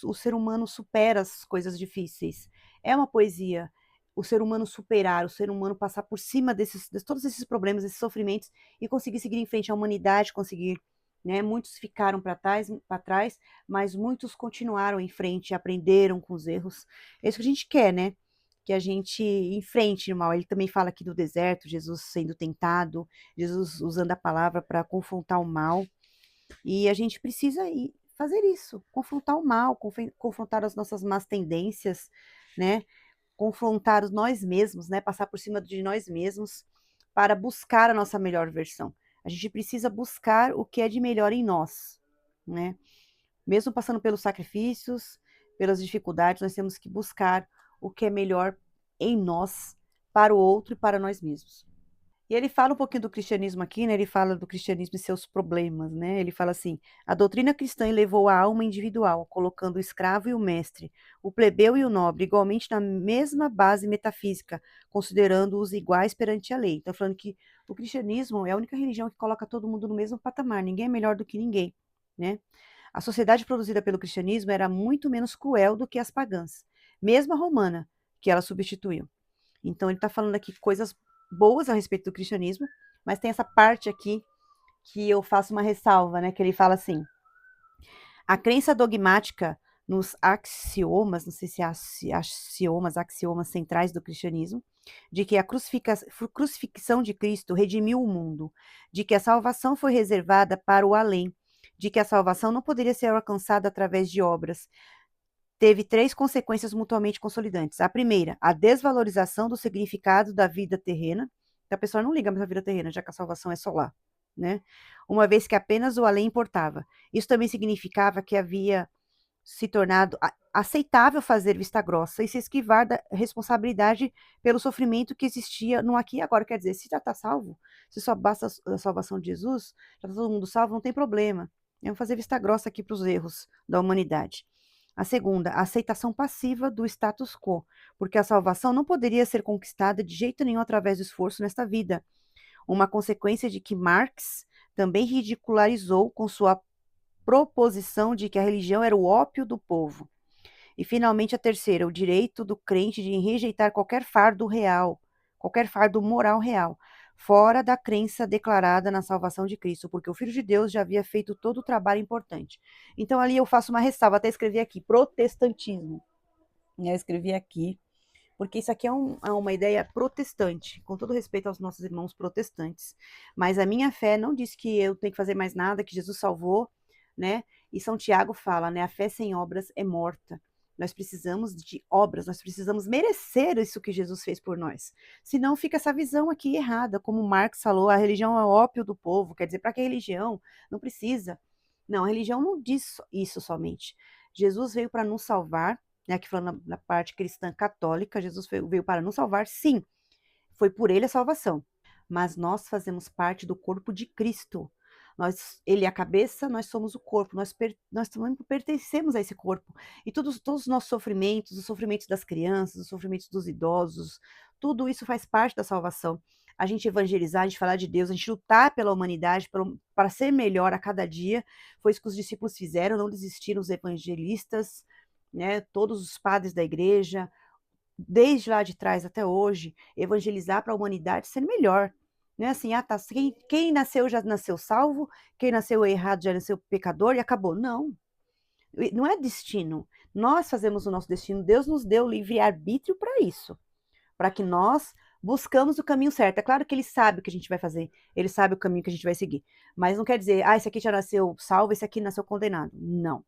Speaker 1: o ser humano supera as coisas difíceis. É uma poesia. O ser humano superar, o ser humano passar por cima de todos esses problemas, esses sofrimentos e conseguir seguir em frente, a humanidade conseguir, né? Muitos ficaram para trás, mas muitos continuaram em frente, aprenderam com os erros. É isso que a gente quer, né? Que a gente enfrente o mal. Ele também fala aqui do deserto, Jesus sendo tentado, Jesus usando a palavra para confrontar o mal. E a gente precisa fazer isso, confrontar o mal, confrontar as nossas más tendências, né? Confrontar nós mesmos, né? Passar por cima de nós mesmos para buscar a nossa melhor versão. A gente precisa buscar o que é de melhor em nós, né? Mesmo passando pelos sacrifícios, pelas dificuldades, nós temos que buscar o que é melhor em nós, para o outro e para nós mesmos. E ele fala um pouquinho do cristianismo aqui, né? Ele fala do cristianismo e seus problemas, né? Ele fala assim: a doutrina cristã elevou a alma individual, colocando o escravo e o mestre, o plebeu e o nobre, igualmente na mesma base metafísica, considerando-os iguais perante a lei. Então, falando que o cristianismo é a única religião que coloca todo mundo no mesmo patamar, ninguém é melhor do que ninguém, né? A sociedade produzida pelo cristianismo era muito menos cruel do que as pagãs, mesmo a romana, que ela substituiu. Então, ele está falando aqui coisas boas a respeito do cristianismo, mas tem essa parte aqui que eu faço uma ressalva, né? Que ele fala assim: a crença dogmática nos axiomas, não sei se é axiomas centrais do cristianismo, de que a crucifixão de Cristo redimiu o mundo, de que a salvação foi reservada para o além, de que a salvação não poderia ser alcançada através de obras. Teve 3 consequências mutuamente consolidantes. A primeira, a desvalorização do significado da vida terrena, que a pessoa não liga mais à vida terrena, já que a salvação é solar, né? Uma vez que apenas o além importava. Isso também significava que havia se tornado aceitável fazer vista grossa e se esquivar da responsabilidade pelo sofrimento que existia no aqui e agora. Quer dizer, se já está salvo, se só basta a salvação de Jesus, já está todo mundo salvo, não tem problema. Vamos fazer vista grossa aqui para os erros da humanidade. A segunda, a aceitação passiva do status quo, porque a salvação não poderia ser conquistada de jeito nenhum através do esforço nesta vida. Uma consequência de que Marx também ridicularizou com sua proposição de que a religião era o ópio do povo. E, finalmente, a terceira, o direito do crente de rejeitar qualquer fardo real, qualquer fardo moral real, fora da crença declarada na salvação de Cristo, porque o Filho de Deus já havia feito todo o trabalho importante. Então, ali eu faço uma ressalva, até escrevi aqui, protestantismo. Eu escrevi aqui, porque isso aqui é uma ideia protestante, com todo respeito aos nossos irmãos protestantes. Mas a minha fé não diz que eu tenho que fazer mais nada, que Jesus salvou, né? E São Tiago fala, né? A fé sem obras é morta. Nós precisamos de obras, nós precisamos merecer isso que Jesus fez por nós. Senão fica essa visão aqui errada, como Marx falou, a religião é o ópio do povo. Quer dizer, para que religião? Não precisa. Não, a religião não diz isso somente. Jesus veio para nos salvar, né, aqui falando na parte cristã católica, Jesus veio para nos salvar, sim, foi por ele a salvação, mas nós fazemos parte do corpo de Cristo. Ele é a cabeça, nós somos o corpo, nós também pertencemos a esse corpo. E todos os nossos sofrimentos, os sofrimentos das crianças, os sofrimentos dos idosos, tudo isso faz parte da salvação. A gente evangelizar, a gente falar de Deus, a gente lutar pela humanidade, para ser melhor a cada dia, foi isso que os discípulos fizeram, não desistiram os evangelistas, né, todos os padres da igreja, desde lá de trás até hoje, evangelizar para a humanidade ser melhor. Não é assim, tá, quem nasceu já nasceu salvo, quem nasceu errado já nasceu pecador e acabou. Não, não é destino. Nós fazemos o nosso destino, Deus nos deu livre-arbítrio para isso, para que nós buscamos o caminho certo. É claro que ele sabe o que a gente vai fazer, ele sabe o caminho que a gente vai seguir, mas não quer dizer, esse aqui já nasceu salvo, esse aqui nasceu condenado. Não.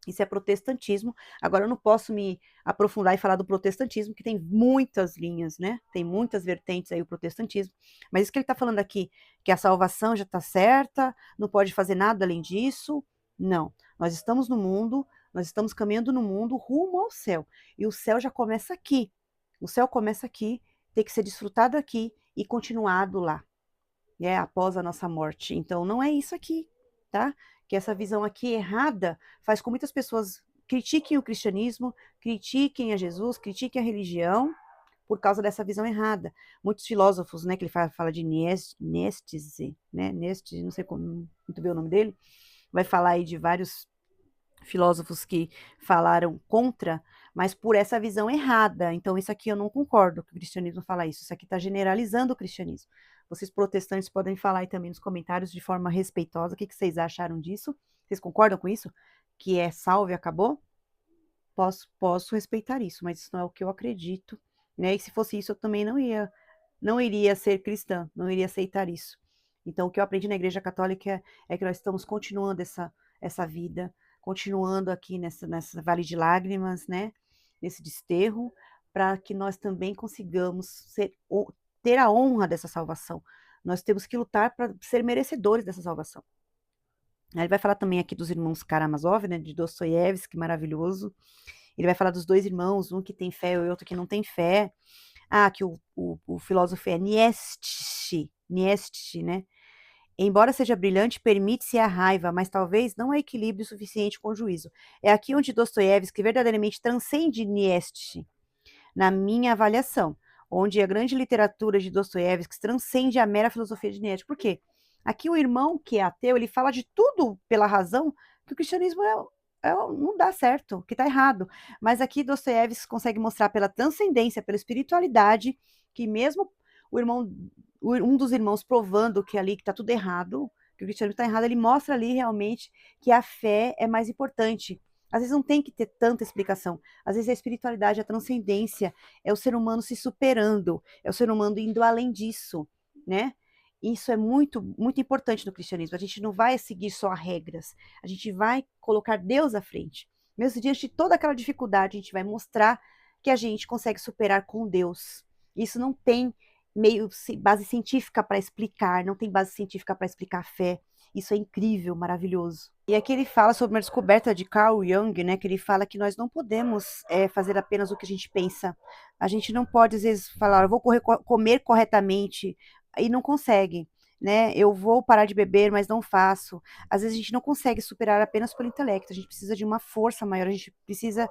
Speaker 1: Isso é protestantismo. Agora, eu não posso me aprofundar e falar do protestantismo, que tem muitas linhas, né? Tem muitas vertentes aí o protestantismo. Mas isso que ele está falando aqui, que a salvação já está certa, não pode fazer nada além disso. Não. Nós estamos no mundo, nós estamos caminhando no mundo rumo ao céu. E o céu já começa aqui. O céu começa aqui, tem que ser desfrutado aqui e continuado lá, né? Após a nossa morte. Então, não é isso aqui, tá? Que essa visão aqui errada faz com que muitas pessoas critiquem o cristianismo, critiquem a Jesus, critiquem a religião, por causa dessa visão errada. Muitos filósofos, né, que ele fala de Nietzsche, né, Nietzsche, não sei como, muito bem o nome dele, vai falar aí de vários filósofos que falaram contra, mas por essa visão errada. Então, isso aqui eu não concordo que o cristianismo fala isso. Isso aqui está generalizando o cristianismo. Vocês protestantes podem falar aí também nos comentários de forma respeitosa o que vocês acharam disso. Vocês concordam com isso? Que é salvo e acabou? Posso respeitar isso, mas isso não é o que eu acredito, né? E se fosse isso, eu também não iria ser cristã, não iria aceitar isso. Então, o que eu aprendi na Igreja Católica é que nós estamos continuando essa vida, continuando aqui nessa vale de lágrimas, né? Nesse desterro, para que nós também consigamos ter a honra dessa salvação. Nós temos que lutar para ser merecedores dessa salvação. Ele vai falar também aqui dos irmãos Karamazov, né? De Dostoiévski, maravilhoso. Ele vai falar dos 2 irmãos, um que tem fé e o outro que não tem fé. Que o filósofo é Nietzsche, né? Embora seja brilhante, permite-se a raiva, mas talvez não há equilíbrio suficiente com o juízo. É aqui onde Dostoiévski verdadeiramente transcende Nietzsche, na minha avaliação, onde a grande literatura de Dostoiévski transcende a mera filosofia de Nietzsche. Por quê? Aqui o irmão que é ateu, ele fala de tudo pela razão que o cristianismo não dá certo, que está errado. Mas aqui Dostoiévski consegue mostrar pela transcendência, pela espiritualidade, que mesmo um dos irmãos provando que ali que está tudo errado, que o cristianismo está errado, ele mostra ali realmente que a fé é mais importante. Às vezes não tem que ter tanta explicação. Às vezes a espiritualidade, a transcendência, é o ser humano se superando, é o ser humano indo além disso, né? Isso é muito, muito importante no cristianismo. A gente não vai seguir só regras, a gente vai colocar Deus à frente. Mesmo diante de toda aquela dificuldade, a gente vai mostrar que a gente consegue superar com Deus. Isso não tem base científica para explicar, não tem base científica para explicar a fé. Isso é incrível, maravilhoso. E aqui ele fala sobre uma descoberta de Carl Jung, né? Que ele fala que nós não podemos fazer apenas o que a gente pensa. A gente não pode, às vezes, falar, eu vou comer corretamente, e não consegue, né? Eu vou parar de beber, mas não faço. Às vezes a gente não consegue superar apenas pelo intelecto, a gente precisa de uma força maior, a gente precisa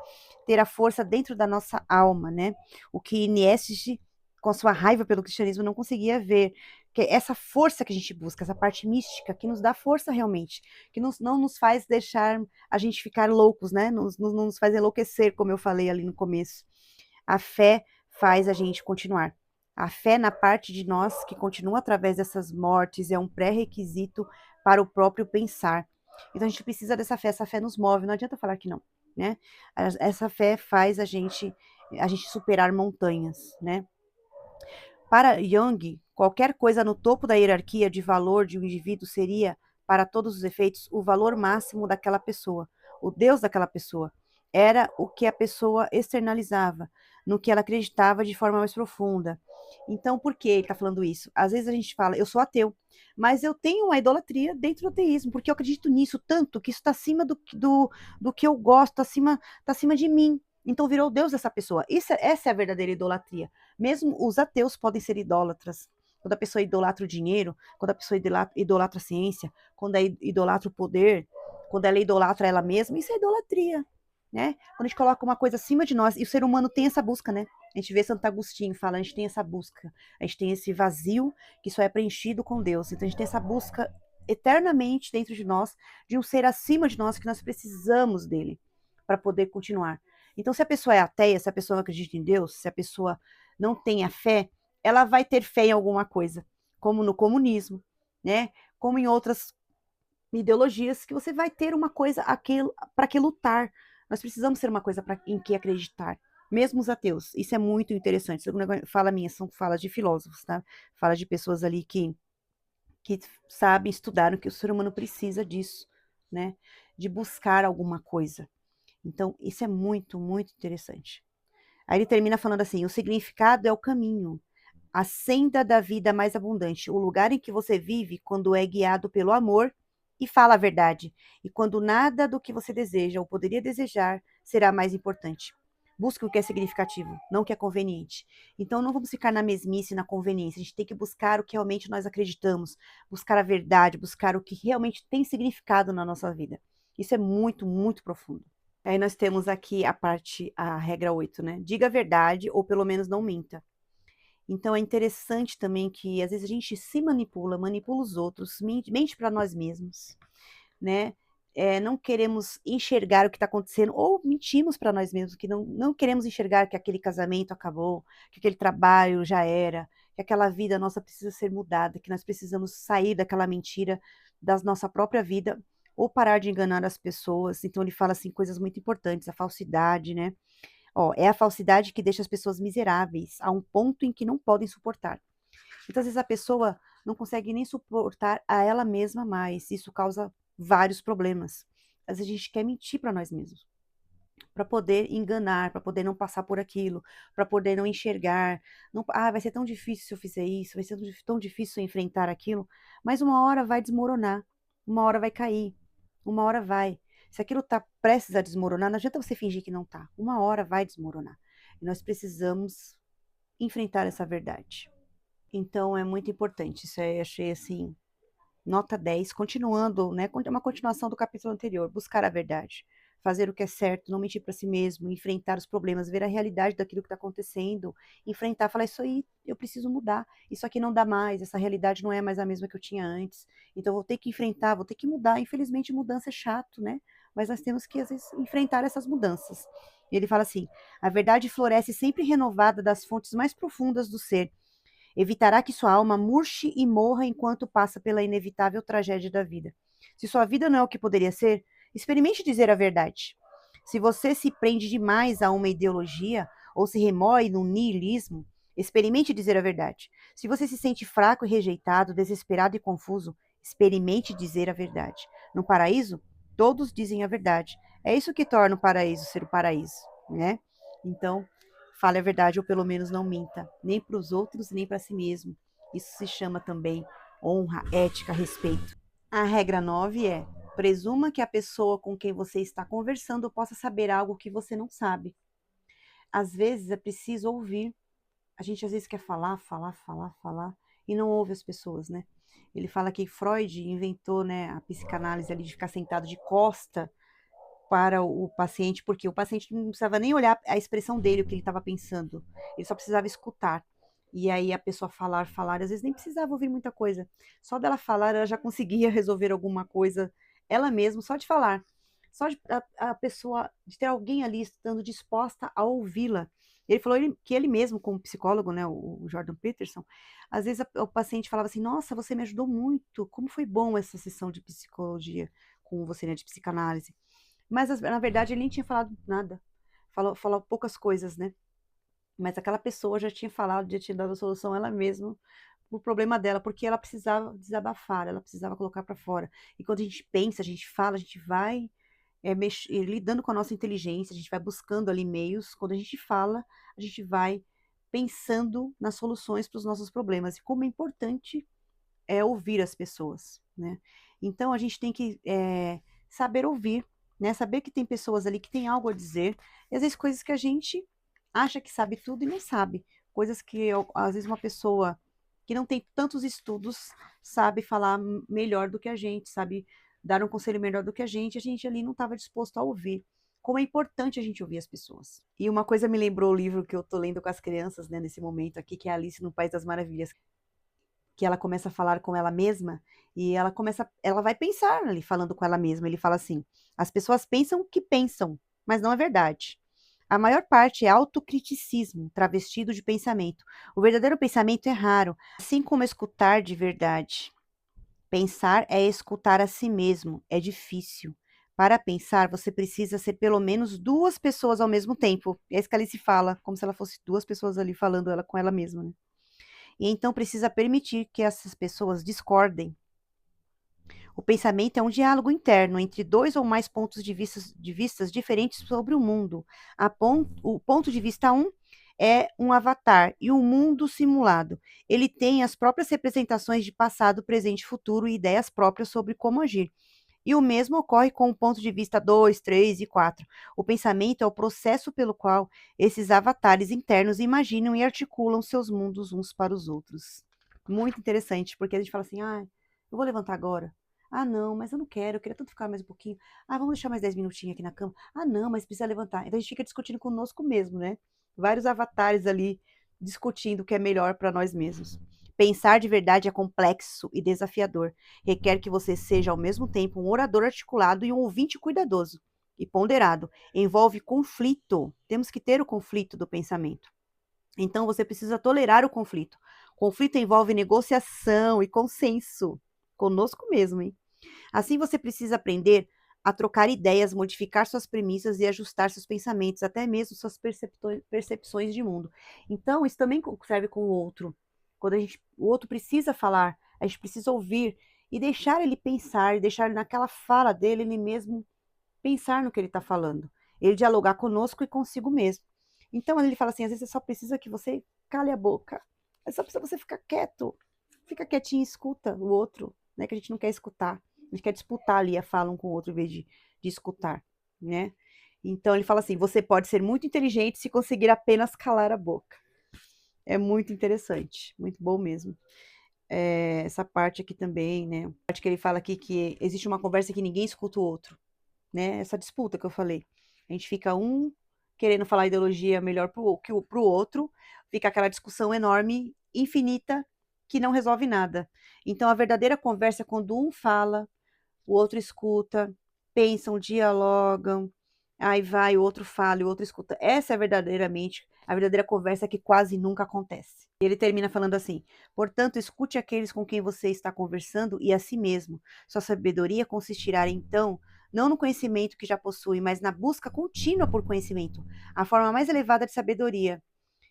Speaker 1: ter a força dentro da nossa alma, né? O que Nietzsche, com sua raiva pelo cristianismo, não conseguia ver. Que essa força que a gente busca, essa parte mística, que nos dá força realmente, que não nos faz deixar a gente ficar loucos, né? Não nos faz enlouquecer, como eu falei ali no começo. A fé faz a gente continuar. A fé na parte de nós que continua através dessas mortes é um pré-requisito para o próprio pensar. Então a gente precisa dessa fé, essa fé nos move, não adianta falar que não, né? Essa fé faz a gente superar montanhas, né? Para Jung, qualquer coisa no topo da hierarquia de valor de um indivíduo seria, para todos os efeitos, o valor máximo daquela pessoa, o Deus daquela pessoa. Era o que a pessoa externalizava, no que ela acreditava de forma mais profunda. Então, por que ele está falando isso? Às vezes a gente fala, eu sou ateu, mas eu tenho uma idolatria dentro do ateísmo, porque eu acredito nisso tanto que isso está acima do que eu gosto, está acima de mim. Então virou o Deus dessa pessoa. Essa é a verdadeira idolatria. Mesmo os ateus podem ser idólatras. Quando a pessoa idolatra o dinheiro, quando a pessoa idolatra a ciência, quando ela idolatra o poder, quando ela idolatra ela mesma, isso é idolatria, né? Quando a gente coloca uma coisa acima de nós, e o ser humano tem essa busca, né? A gente vê Santo Agostinho fala, a gente tem essa busca, a gente tem esse vazio que só é preenchido com Deus. Então a gente tem essa busca eternamente dentro de nós, de um ser acima de nós, que nós precisamos dele para poder continuar. Então, se a pessoa é ateia, se a pessoa não acredita em Deus, se a pessoa não tem a fé, ela vai ter fé em alguma coisa, como no comunismo, né? Como em outras ideologias, que você vai ter uma coisa para que lutar. Nós precisamos ter uma coisa em que acreditar. Mesmo os ateus. Isso é muito interessante. Fala minha, são falas de filósofos, tá? Fala de pessoas ali que sabem, estudaram que o ser humano precisa disso, né? De buscar alguma coisa. Então, isso é muito, muito interessante. Aí ele termina falando assim: o significado é o caminho, a senda da vida mais abundante, o lugar em que você vive quando é guiado pelo amor e fala a verdade, e quando nada do que você deseja ou poderia desejar será mais importante. Busque o que é significativo, não o que é conveniente. Então não vamos ficar na mesmice, na conveniência. A gente tem que buscar o que realmente nós acreditamos, buscar a verdade, buscar o que realmente tem significado na nossa vida. Isso é muito, muito profundo. Aí nós temos aqui a regra 8, né? Diga a verdade ou pelo menos não minta. Então é interessante também que às vezes a gente se manipula os outros, mente para nós mesmos, né? Não queremos enxergar o que está acontecendo, ou mentimos para nós mesmos, que não queremos enxergar que aquele casamento acabou, que aquele trabalho já era, que aquela vida nossa precisa ser mudada, que nós precisamos sair daquela mentira da nossa própria vida, ou parar de enganar as pessoas. Então ele fala assim coisas muito importantes, a falsidade, né? Ó, é a falsidade que deixa as pessoas miseráveis, a um ponto em que não podem suportar. Então, às vezes, a pessoa não consegue nem suportar a ela mesma mais. Isso causa vários problemas. Às vezes, a gente quer mentir para nós mesmos, para poder enganar, para poder não passar por aquilo, para poder não enxergar. Não, vai ser tão difícil se eu fizer isso, vai ser tão difícil se eu enfrentar aquilo. Mas uma hora vai desmoronar, uma hora vai cair, uma hora vai. Se aquilo está prestes a desmoronar, não adianta você fingir que não está. Uma hora vai desmoronar. E nós precisamos enfrentar essa verdade. Então é muito importante. Isso aí eu achei assim, nota 10, continuando, né? É uma continuação do capítulo anterior, buscar a verdade, fazer o que é certo, não mentir para si mesmo, enfrentar os problemas, ver a realidade daquilo que está acontecendo, enfrentar, falar isso aí, eu preciso mudar, isso aqui não dá mais, essa realidade não é mais a mesma que eu tinha antes, então eu vou ter que enfrentar, vou ter que mudar. Infelizmente, mudança é chato, né? Mas nós temos que, às vezes, enfrentar essas mudanças. E ele fala assim: a verdade floresce sempre renovada das fontes mais profundas do ser. Evitará que sua alma murche e morra enquanto passa pela inevitável tragédia da vida. Se sua vida não é o que poderia ser, experimente dizer a verdade. Se você se prende demais a uma ideologia ou se remoe no niilismo, experimente dizer a verdade. Se você se sente fraco e rejeitado, desesperado e confuso, experimente dizer a verdade. No paraíso, todos dizem a verdade. É isso que torna o paraíso ser o paraíso, né? Então, fale a verdade ou pelo menos não minta, nem para os outros, nem para si mesmo. Isso se chama também honra, ética, respeito. A regra 9 é: presuma que a pessoa com quem você está conversando possa saber algo que você não sabe. Às vezes é preciso ouvir. A gente às vezes quer falar, falar, falar, falar e não ouve as pessoas, né? Ele fala que Freud inventou, né, a psicanálise ali de ficar sentado de costa para o paciente, porque o paciente não precisava nem olhar a expressão dele, o que ele estava pensando. Ele só precisava escutar. E aí a pessoa falar, falar, às vezes nem precisava ouvir muita coisa. Só dela falar, ela já conseguia resolver alguma coisa ela mesma, só de falar. Só de a pessoa, de ter alguém ali estando disposta a ouvi-la. Ele falou que ele mesmo, como psicólogo, né, o Jordan Peterson, às vezes o paciente falava assim: Nossa, você me ajudou muito, como foi bom essa sessão de psicologia com você, né, de psicanálise. Mas, na verdade, ele nem tinha falado nada. Falou poucas coisas, né? Mas aquela pessoa já tinha falado, já tinha dado a solução ela mesma, o problema dela, porque ela precisava desabafar, ela precisava colocar para fora. E quando a gente pensa, a gente fala, a gente vai lidando com a nossa inteligência, a gente vai buscando ali meios. Quando a gente fala, a gente vai pensando nas soluções para os nossos problemas. E como é importante ouvir as pessoas, né? Então a gente tem que saber ouvir, né? Saber que tem pessoas ali que têm algo a dizer, e às vezes coisas que a gente acha que sabe tudo e não sabe. Coisas que às vezes uma pessoa que não tem tantos estudos sabe falar melhor do que a gente, sabe dar um conselho melhor do que a gente ali não estava disposto a ouvir. Como é importante a gente ouvir as pessoas. E uma coisa me lembrou o livro que eu tô lendo com as crianças, né, nesse momento aqui, que é Alice no País das Maravilhas, que ela começa a falar com ela mesma e ela vai pensar ali falando com ela mesma. Ele fala assim: as pessoas pensam o que pensam, mas não é verdade. A maior parte é autocriticismo travestido de pensamento. O verdadeiro pensamento é raro, assim como escutar de verdade. Pensar é escutar a si mesmo, é difícil. Para pensar, você precisa ser pelo menos duas pessoas ao mesmo tempo. É isso que a Alice fala, como se ela fosse duas pessoas ali falando ela com ela mesma, né? E então precisa permitir que essas pessoas discordem. O pensamento é um diálogo interno entre dois ou mais pontos de vistas diferentes sobre o mundo. O ponto de vista um é um avatar e um mundo simulado. Ele tem as próprias representações de passado, presente e futuro e ideias próprias sobre como agir. E o mesmo ocorre com o ponto de vista 2, 3 e 4. O pensamento é o processo pelo qual esses avatares internos imaginam e articulam seus mundos uns para os outros. Muito interessante, porque a gente fala assim: ah, eu vou levantar agora. Ah, não, mas eu não quero, eu queria tanto ficar mais um pouquinho. Ah, vamos deixar mais 10 minutinhos aqui na cama. Ah, não, mas precisa levantar. Então a gente fica discutindo conosco mesmo, né? Vários avatares ali discutindo o que é melhor para nós mesmos. Pensar de verdade é complexo e desafiador. Requer que você seja ao mesmo tempo um orador articulado e um ouvinte cuidadoso e ponderado. Envolve conflito. Temos que ter o conflito do pensamento. Então você precisa tolerar o conflito. Conflito envolve negociação e consenso conosco mesmo, hein? Assim você precisa aprender a trocar ideias, modificar suas premissas e ajustar seus pensamentos, até mesmo suas percepções de mundo. Então, isso também serve com o outro. Quando o outro precisa falar, a gente precisa ouvir e deixar ele pensar, e deixar ele naquela fala dele, ele mesmo pensar no que ele está falando. Ele dialogar conosco e consigo mesmo. Então, ele fala assim, às vezes só precisa que você cale a boca. É só precisa você ficar quieto. Fica quietinho e escuta o outro, né? Que a gente não quer escutar. A gente quer disputar ali a fala um com o outro em vez de escutar, né? Então ele fala assim: você pode ser muito inteligente se conseguir apenas calar a boca. É muito interessante, muito bom mesmo. Essa parte aqui também, né? A parte que ele fala aqui que existe uma conversa que ninguém escuta o outro, né? Essa disputa que eu falei. A gente fica um querendo falar ideologia melhor pro outro, fica aquela discussão enorme, infinita, que não resolve nada. Então a verdadeira conversa é quando um fala, o outro escuta, pensam, dialogam, aí vai, o outro fala e o outro escuta. Essa é verdadeiramente a verdadeira conversa que quase nunca acontece. E ele termina falando assim: portanto, escute aqueles com quem você está conversando e a si mesmo. Sua sabedoria consistirá então não no conhecimento que já possui, mas na busca contínua por conhecimento, a forma mais elevada de sabedoria,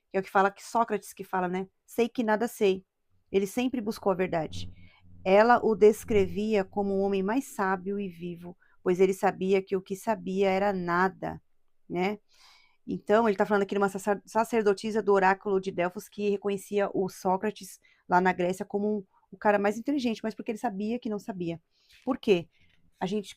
Speaker 1: que é o que fala que Sócrates que fala, né? Sei que nada sei. Ele sempre buscou a verdade. Ela o descrevia como o homem mais sábio e vivo, pois ele sabia que o que sabia era nada, né? Então, ele está falando aqui de uma sacerdotisa do oráculo de Delfos que reconhecia o Sócrates lá na Grécia como o cara mais inteligente, mas porque ele sabia que não sabia. Por quê?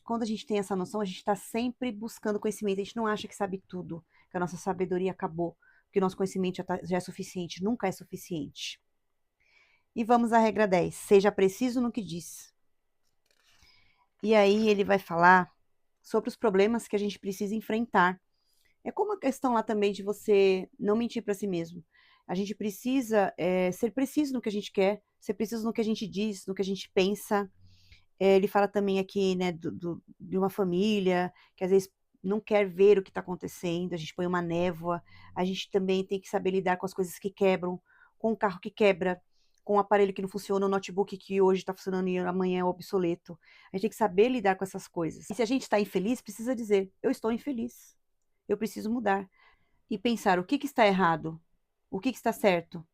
Speaker 1: Quando a gente tem essa noção, a gente está sempre buscando conhecimento. A gente não acha que sabe tudo, que a nossa sabedoria acabou, que o nosso conhecimento já é suficiente. Nunca é suficiente. E vamos à regra 10. Seja preciso no que diz. E aí ele vai falar sobre os problemas que a gente precisa enfrentar. É como a questão lá também de você não mentir para si mesmo. A gente precisa ser preciso no que a gente quer, ser preciso no que a gente diz, no que a gente pensa. Ele fala também aqui, né, de uma família que às vezes não quer ver o que está acontecendo, a gente põe uma névoa. A gente também tem que saber lidar com as coisas que quebram, com o carro que quebra, com o aparelho que não funciona, o notebook que hoje está funcionando e amanhã é obsoleto. A gente tem que saber lidar com essas coisas. E se a gente está infeliz, precisa dizer: eu estou infeliz, eu preciso mudar. E pensar o que está errado, o que está certo,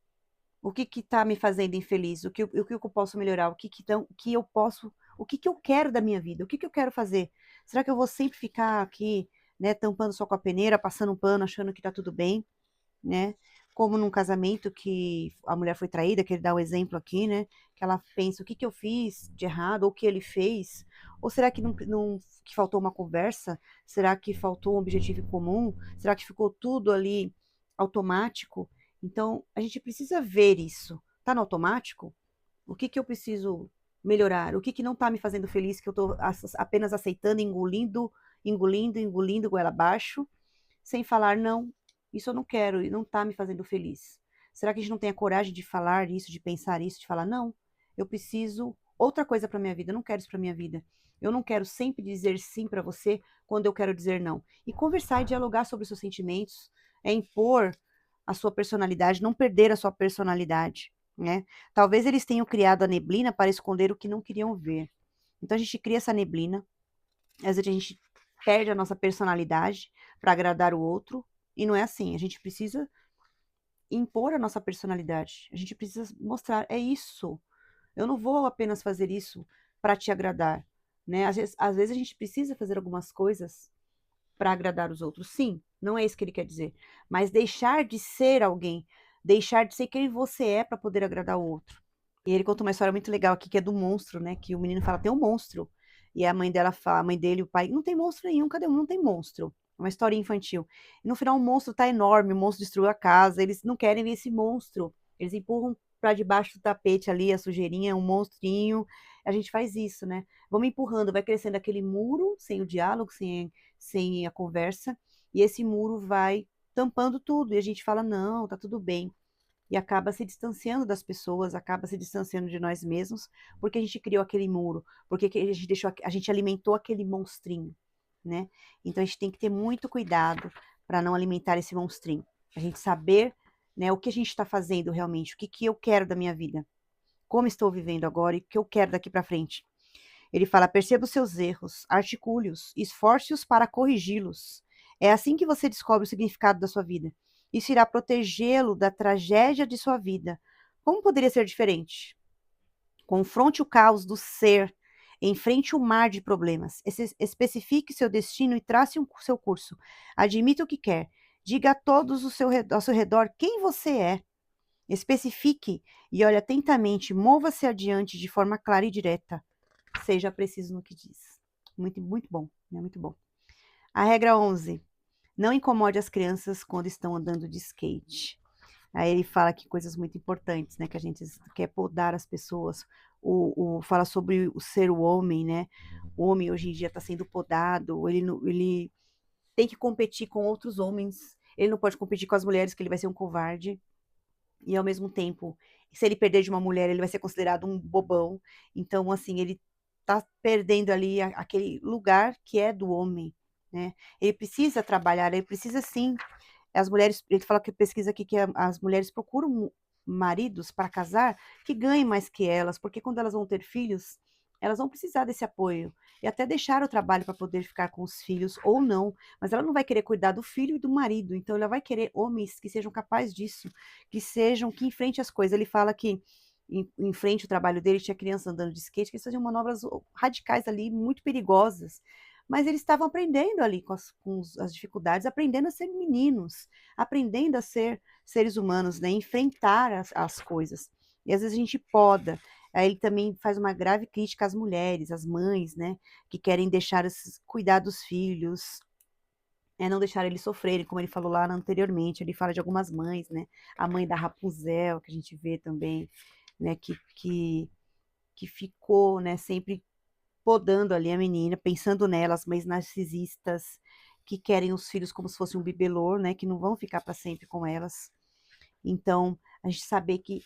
Speaker 1: o que está me fazendo infeliz, o que eu posso melhorar, que eu posso, o que eu quero da minha vida, o que eu quero fazer. Será que eu vou sempre ficar aqui, né, tampando só com a peneira, passando um pano, achando que está tudo bem, né? Como num casamento que a mulher foi traída, que ele dá o exemplo aqui, né? Que ela pensa, o que eu fiz de errado, ou o que ele fez? Ou será que que faltou uma conversa? Será que faltou um objetivo em comum? Será que ficou tudo ali automático? Então, a gente precisa ver isso. Tá no automático? O que eu preciso melhorar? O que não tá me fazendo feliz, que eu tô apenas aceitando, engolindo goela abaixo, sem falar, não, isso eu não quero e não tá me fazendo feliz. Será que a gente não tem a coragem de falar isso, de pensar isso, de falar, não, eu preciso outra coisa para minha vida, eu não quero isso para minha vida. Eu não quero sempre dizer sim para você quando eu quero dizer não. E conversar e dialogar sobre os seus sentimentos, impor a sua personalidade, não perder a sua personalidade, né? Talvez eles tenham criado a neblina para esconder o que não queriam ver. Então a gente cria essa neblina, às vezes a gente perde a nossa personalidade para agradar o outro, e não é assim. A gente precisa impor a nossa personalidade. A gente precisa mostrar, é isso. Eu não vou apenas fazer isso para te agradar, né? Às vezes a gente precisa fazer algumas coisas para agradar os outros. Sim, não é isso que ele quer dizer, mas deixar de ser alguém, deixar de ser quem você é para poder agradar o outro. E ele conta uma história muito legal aqui que é do monstro, né? Que o menino fala, tem um monstro. E a mãe dela fala, a mãe dele, o pai, não tem monstro nenhum, cadê um? Não tem monstro. Uma história infantil. E no final o monstro tá enorme, o monstro destruiu a casa, eles não querem ver esse monstro. Eles empurram para debaixo do tapete ali a sujeirinha, um monstrinho. A gente faz isso, né? Vamos empurrando, vai crescendo aquele muro, sem o diálogo, sem a conversa, e esse muro vai tampando tudo. E a gente fala, não, tá tudo bem, e acaba se distanciando das pessoas, acaba se distanciando de nós mesmos, porque a gente criou aquele muro, porque a gente a gente alimentou aquele monstrinho, né? Então a gente tem que ter muito cuidado para não alimentar esse monstrinho. A gente saber, né, o que a gente está fazendo realmente, o que eu quero da minha vida, como estou vivendo agora e o que eu quero daqui para frente. Ele fala: perceba os seus erros, articule-os, esforce-os para corrigi-los. É assim que você descobre o significado da sua vida. Isso irá protegê-lo da tragédia de sua vida. Como poderia ser diferente? Confronte o caos do ser, enfrente o mar de problemas, especifique seu destino e trace seu curso. Admita o que quer. Diga a todos ao seu redor quem você é. Especifique e olhe atentamente, mova-se adiante de forma clara e direta. Seja preciso no que diz. Muito, muito bom, né? Muito bom. A regra 11. Não incomode as crianças quando estão andando de skate. Aí ele fala aqui coisas muito importantes, né? Que a gente quer podar as pessoas. Fala sobre o ser o homem, né? O homem hoje em dia está sendo podado. Ele tem que competir com outros homens. Ele não pode competir com as mulheres, que ele vai ser um covarde. E ao mesmo tempo, se ele perder de uma mulher, ele vai ser considerado um bobão. Então, assim, ele tá perdendo ali aquele lugar que é do homem, né? Ele precisa trabalhar, ele precisa sim. As mulheres, ele fala que pesquisa aqui que as mulheres procuram maridos para casar que ganhem mais que elas, porque quando elas vão ter filhos, elas vão precisar desse apoio e até deixar o trabalho para poder ficar com os filhos ou não, mas ela não vai querer cuidar do filho e do marido, então ela vai querer homens que sejam capazes disso, que enfrente as coisas. Ele fala que em frente ao trabalho dele tinha criança andando de skate, que eles faziam manobras radicais ali, muito perigosas, mas eles estavam aprendendo ali as dificuldades, aprendendo a ser meninos, aprendendo a ser seres humanos, né, enfrentar as coisas. E às vezes a gente poda. Aí ele também faz uma grave crítica às mulheres, às mães, né, que querem cuidar dos filhos, não deixar eles sofrerem, como ele falou lá anteriormente. Ele fala de algumas mães, né, a mãe da Rapunzel, que a gente vê também, né, que ficou, né, sempre podando ali a menina, pensando nelas, mães narcisistas, que querem os filhos como se fosse um bibelô, né, que não vão ficar para sempre com elas. Então, a gente saber que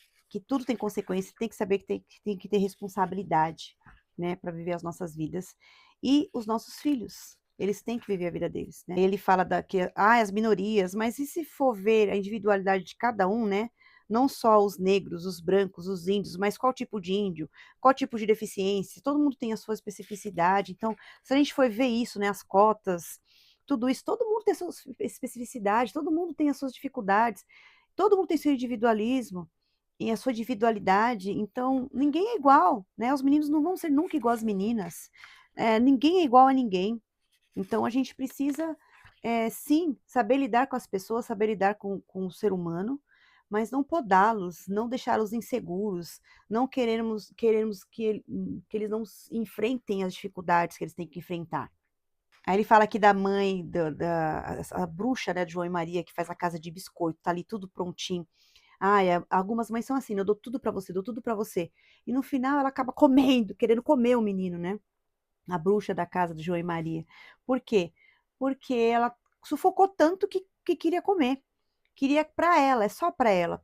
Speaker 1: tudo tem consequência, tem que saber que tem que ter responsabilidade, né, para viver as nossas vidas. E os nossos filhos, eles têm que viver a vida deles, né? Ele fala as minorias, mas e se for ver a individualidade de cada um, né? Não só os negros, os brancos, os índios, mas qual tipo de índio, qual tipo de deficiência, todo mundo tem a sua especificidade. Então, se a gente for ver isso, né, as cotas, tudo isso, todo mundo tem a sua especificidade, todo mundo tem as suas dificuldades. Todo mundo tem seu individualismo e a sua individualidade, então ninguém é igual, né? Os meninos não vão ser nunca igual às meninas, ninguém é igual a ninguém. Então a gente precisa, sim, saber lidar com as pessoas, saber lidar com o ser humano, mas não podá-los, não deixá-los inseguros, não queremos que eles não enfrentem as dificuldades que eles têm que enfrentar. Aí ele fala aqui da mãe, a bruxa, né, de João e Maria, que faz a casa de biscoito, tá ali tudo prontinho. Ai, algumas mães são assim, né, eu dou tudo pra você, dou tudo pra você. E no final ela acaba comendo, querendo comer o menino, né? A bruxa da casa de João e Maria. Por quê? Porque ela sufocou tanto que queria comer. Queria pra ela, é só pra ela.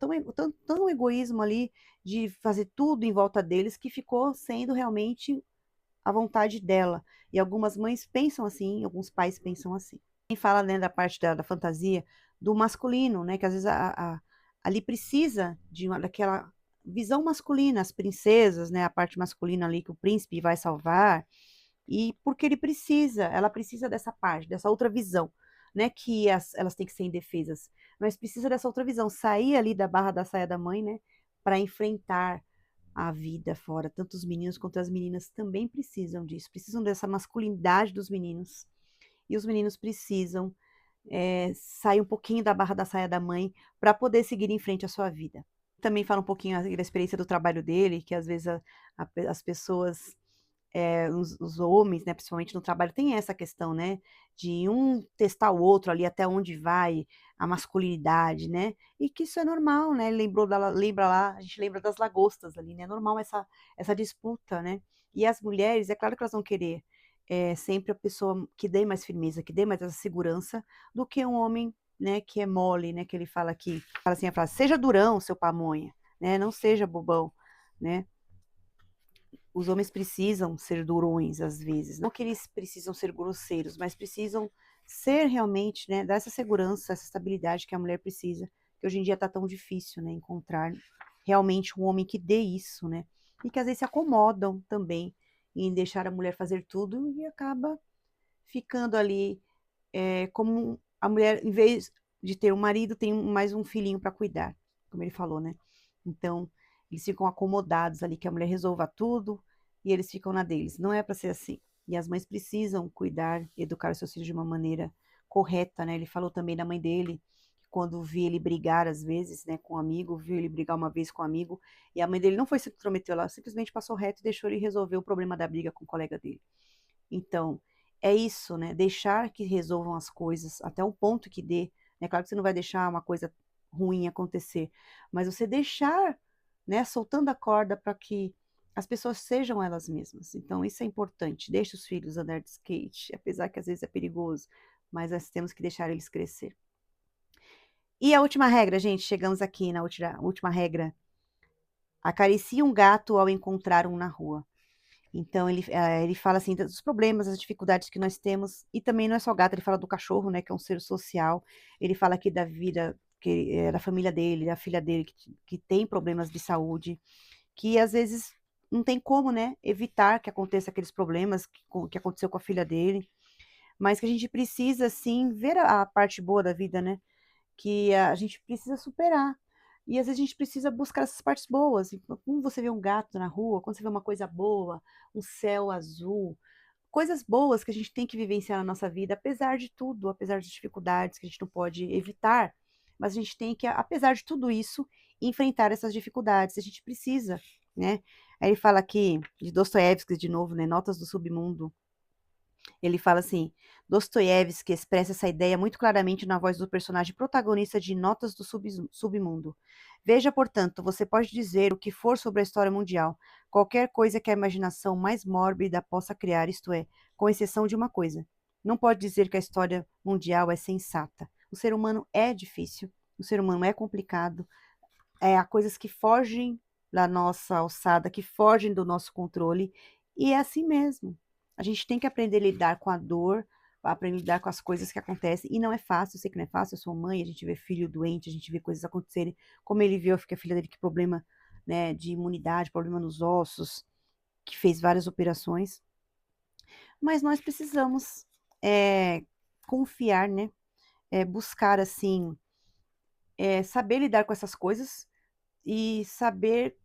Speaker 1: Tão egoísmo ali de fazer tudo em volta deles que ficou sendo realmente a vontade dela. E algumas mães pensam assim, alguns pais pensam assim. Quem fala, né, da parte da fantasia do masculino, né, que às vezes ali precisa daquela visão masculina, as princesas, né, a parte masculina ali que o príncipe vai salvar, e porque ela precisa dessa parte, dessa outra visão, né, que elas têm que ser indefesas, mas precisa dessa outra visão, sair ali da barra da saia da mãe, né, para enfrentar a vida fora. Tanto os meninos quanto as meninas também precisam disso, precisam dessa masculinidade dos meninos. E os meninos precisam sair um pouquinho da barra da saia da mãe para poder seguir em frente à sua vida. Também fala um pouquinho da experiência do trabalho dele, que às vezes as pessoas, os homens, né, principalmente no trabalho, tem essa questão, né, de um testar o outro ali até onde vai a masculinidade, né, e que isso é normal, né, lembra lá, a gente lembra das lagostas ali, né, é normal essa disputa, né, e as mulheres, é claro que elas vão querer sempre a pessoa que dê mais firmeza, que dê mais essa segurança, do que um homem, né, que é mole, né, que ele fala aqui, fala assim a frase, seja durão, seu pamonha, né, não seja bobão, né, os homens precisam ser durões às vezes, não que eles precisam ser grosseiros, mas precisam ser realmente, né, dar essa segurança, essa estabilidade que a mulher precisa, que hoje em dia está tão difícil, né, encontrar realmente um homem que dê isso, né, e que às vezes se acomodam também em deixar a mulher fazer tudo e acaba ficando ali como a mulher, em vez de ter um marido, tem mais um filhinho para cuidar, como ele falou, né? Então, eles ficam acomodados ali, que a mulher resolva tudo e eles ficam na deles. Não é para ser assim. E as mães precisam cuidar, educar os seus filhos de uma maneira correta, né? Ele falou também da mãe dele, quando vi ele brigar às vezes, né, com um amigo, viu ele brigar uma vez com um amigo, e a mãe dele não foi se intrometeu lá, simplesmente passou reto e deixou ele resolver o problema da briga com o colega dele. Então, é isso, né? Deixar que resolvam as coisas até o ponto que dê. É claro que você não vai deixar uma coisa ruim acontecer, mas você deixar, né, soltando a corda para que as pessoas sejam elas mesmas. Então, isso é importante. Deixe os filhos andar de skate, apesar que às vezes é perigoso, mas nós temos que deixar eles crescer. E a última regra, gente, chegamos aqui na última regra. Acaricie um gato ao encontrar um na rua. Então ele fala assim dos problemas, das dificuldades que nós temos, e também não é só gato, ele fala do cachorro, né, que é um ser social. Ele fala aqui da vida da família dele, da filha dele que tem problemas de saúde, que às vezes não tem como, né, evitar que aconteça aqueles problemas que aconteceu com a filha dele, mas que a gente precisa sim ver a parte boa da vida, né, que a gente precisa superar. E às vezes a gente precisa buscar essas partes boas. E como você vê um gato na rua, quando você vê uma coisa boa, um céu azul, coisas boas que a gente tem que vivenciar na nossa vida, apesar de tudo, apesar das dificuldades que a gente não pode evitar, mas a gente tem que, apesar de tudo isso, enfrentar essas dificuldades. A gente precisa, né? Aí ele fala aqui de Dostoiévski de novo, né? Notas do Submundo. Ele fala assim: Dostoiévski expressa essa ideia muito claramente na voz do personagem protagonista de Notas do Submundo. Veja, portanto, você pode dizer o que for sobre a história mundial, qualquer coisa que a imaginação mais mórbida possa criar, isto é, com exceção de uma coisa. Não pode dizer que a história mundial é sensata. O ser humano é difícil, o ser humano é complicado, há coisas que fogem da nossa alçada, que fogem do nosso controle, e é assim mesmo. A gente tem que aprender a lidar com a dor, aprender a lidar com as coisas que acontecem, e não é fácil, eu sei que não é fácil, eu sou mãe, a gente vê filho doente, a gente vê coisas acontecerem, como ele viu, que a filha dele que problema, né, de imunidade, problema nos ossos, que fez várias operações, mas nós precisamos confiar, né, buscar, assim, saber lidar com essas coisas, e saber,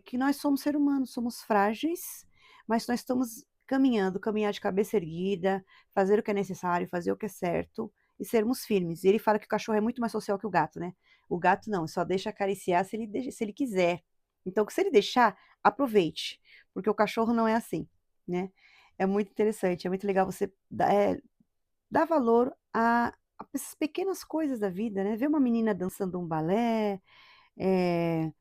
Speaker 1: que nós somos seres humanos, somos frágeis, mas nós estamos caminhando, caminhar de cabeça erguida, fazer o que é necessário, fazer o que é certo e sermos firmes. E ele fala que o cachorro é muito mais social que o gato, né? O gato não, só deixa acariciar se ele quiser. Então, se ele deixar, aproveite, porque o cachorro não é assim, né? É muito interessante, é muito legal você dar valor a essas pequenas coisas da vida, né? Ver uma menina dançando um balé, eh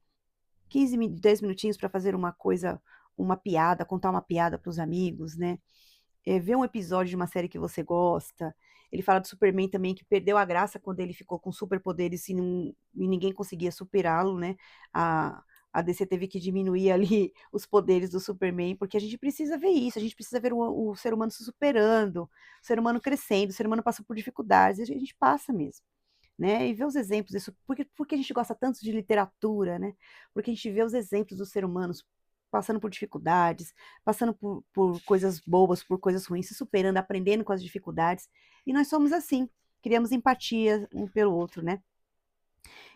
Speaker 1: 10 minutinhos para fazer uma coisa, uma piada, contar uma piada para os amigos, né? Ver um episódio de uma série que você gosta. Ele fala do Superman também, que perdeu a graça quando ele ficou com superpoderes e ninguém conseguia superá-lo, né? A DC teve que diminuir ali os poderes do Superman, porque a gente precisa ver isso, a gente precisa ver o ser humano se superando, o ser humano crescendo, o ser humano passa por dificuldades, e a gente passa mesmo, né? E ver os exemplos disso, porque a gente gosta tanto de literatura, né? Porque a gente vê os exemplos dos seres humanos passando por dificuldades, passando por coisas boas, por coisas ruins, se superando, aprendendo com as dificuldades. E nós somos assim, criamos empatia um pelo outro, né?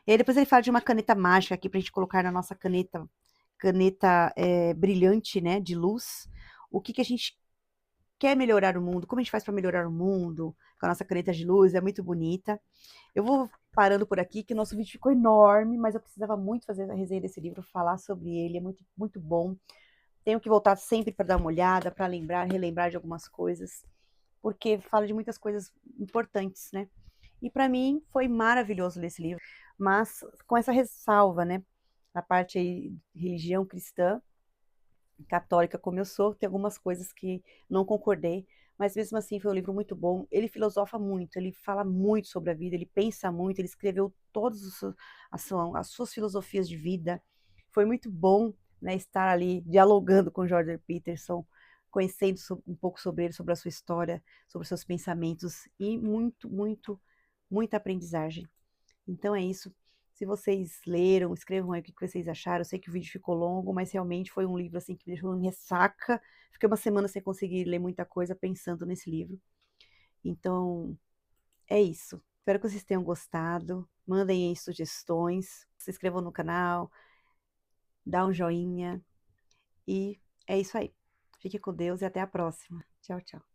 Speaker 1: E aí depois ele fala de uma caneta mágica aqui pra gente colocar na nossa caneta brilhante, né? De luz. O que que a gente quer melhorar o mundo, como a gente faz para melhorar o mundo, com a nossa caneta de luz, é muito bonita. Eu vou parando por aqui, que o nosso vídeo ficou enorme, mas eu precisava muito fazer a resenha desse livro, falar sobre ele, é muito, muito bom. Tenho que voltar sempre para dar uma olhada, para lembrar, relembrar de algumas coisas, porque fala de muitas coisas importantes, né? E para mim foi maravilhoso ler esse livro, mas com essa ressalva, né? A parte aí, religião cristã, católica como eu sou, tem algumas coisas que não concordei, mas mesmo assim foi um livro muito bom. Ele filosofa muito, ele fala muito sobre a vida, ele pensa muito, ele escreveu todas as suas filosofias de vida. Foi muito bom, né, estar ali dialogando com Jordan Peterson, conhecendo um pouco sobre ele, sobre a sua história, sobre os seus pensamentos e muito, muito, muita aprendizagem. Então é isso. Se vocês leram, escrevam aí o que vocês acharam. Eu sei que o vídeo ficou longo, mas realmente foi um livro assim que me deixou em ressaca. Fiquei uma semana sem conseguir ler muita coisa pensando nesse livro. Então, é isso. Espero que vocês tenham gostado. Mandem aí sugestões, se inscrevam no canal, dá um joinha e é isso aí. Fique com Deus e até a próxima. Tchau, tchau.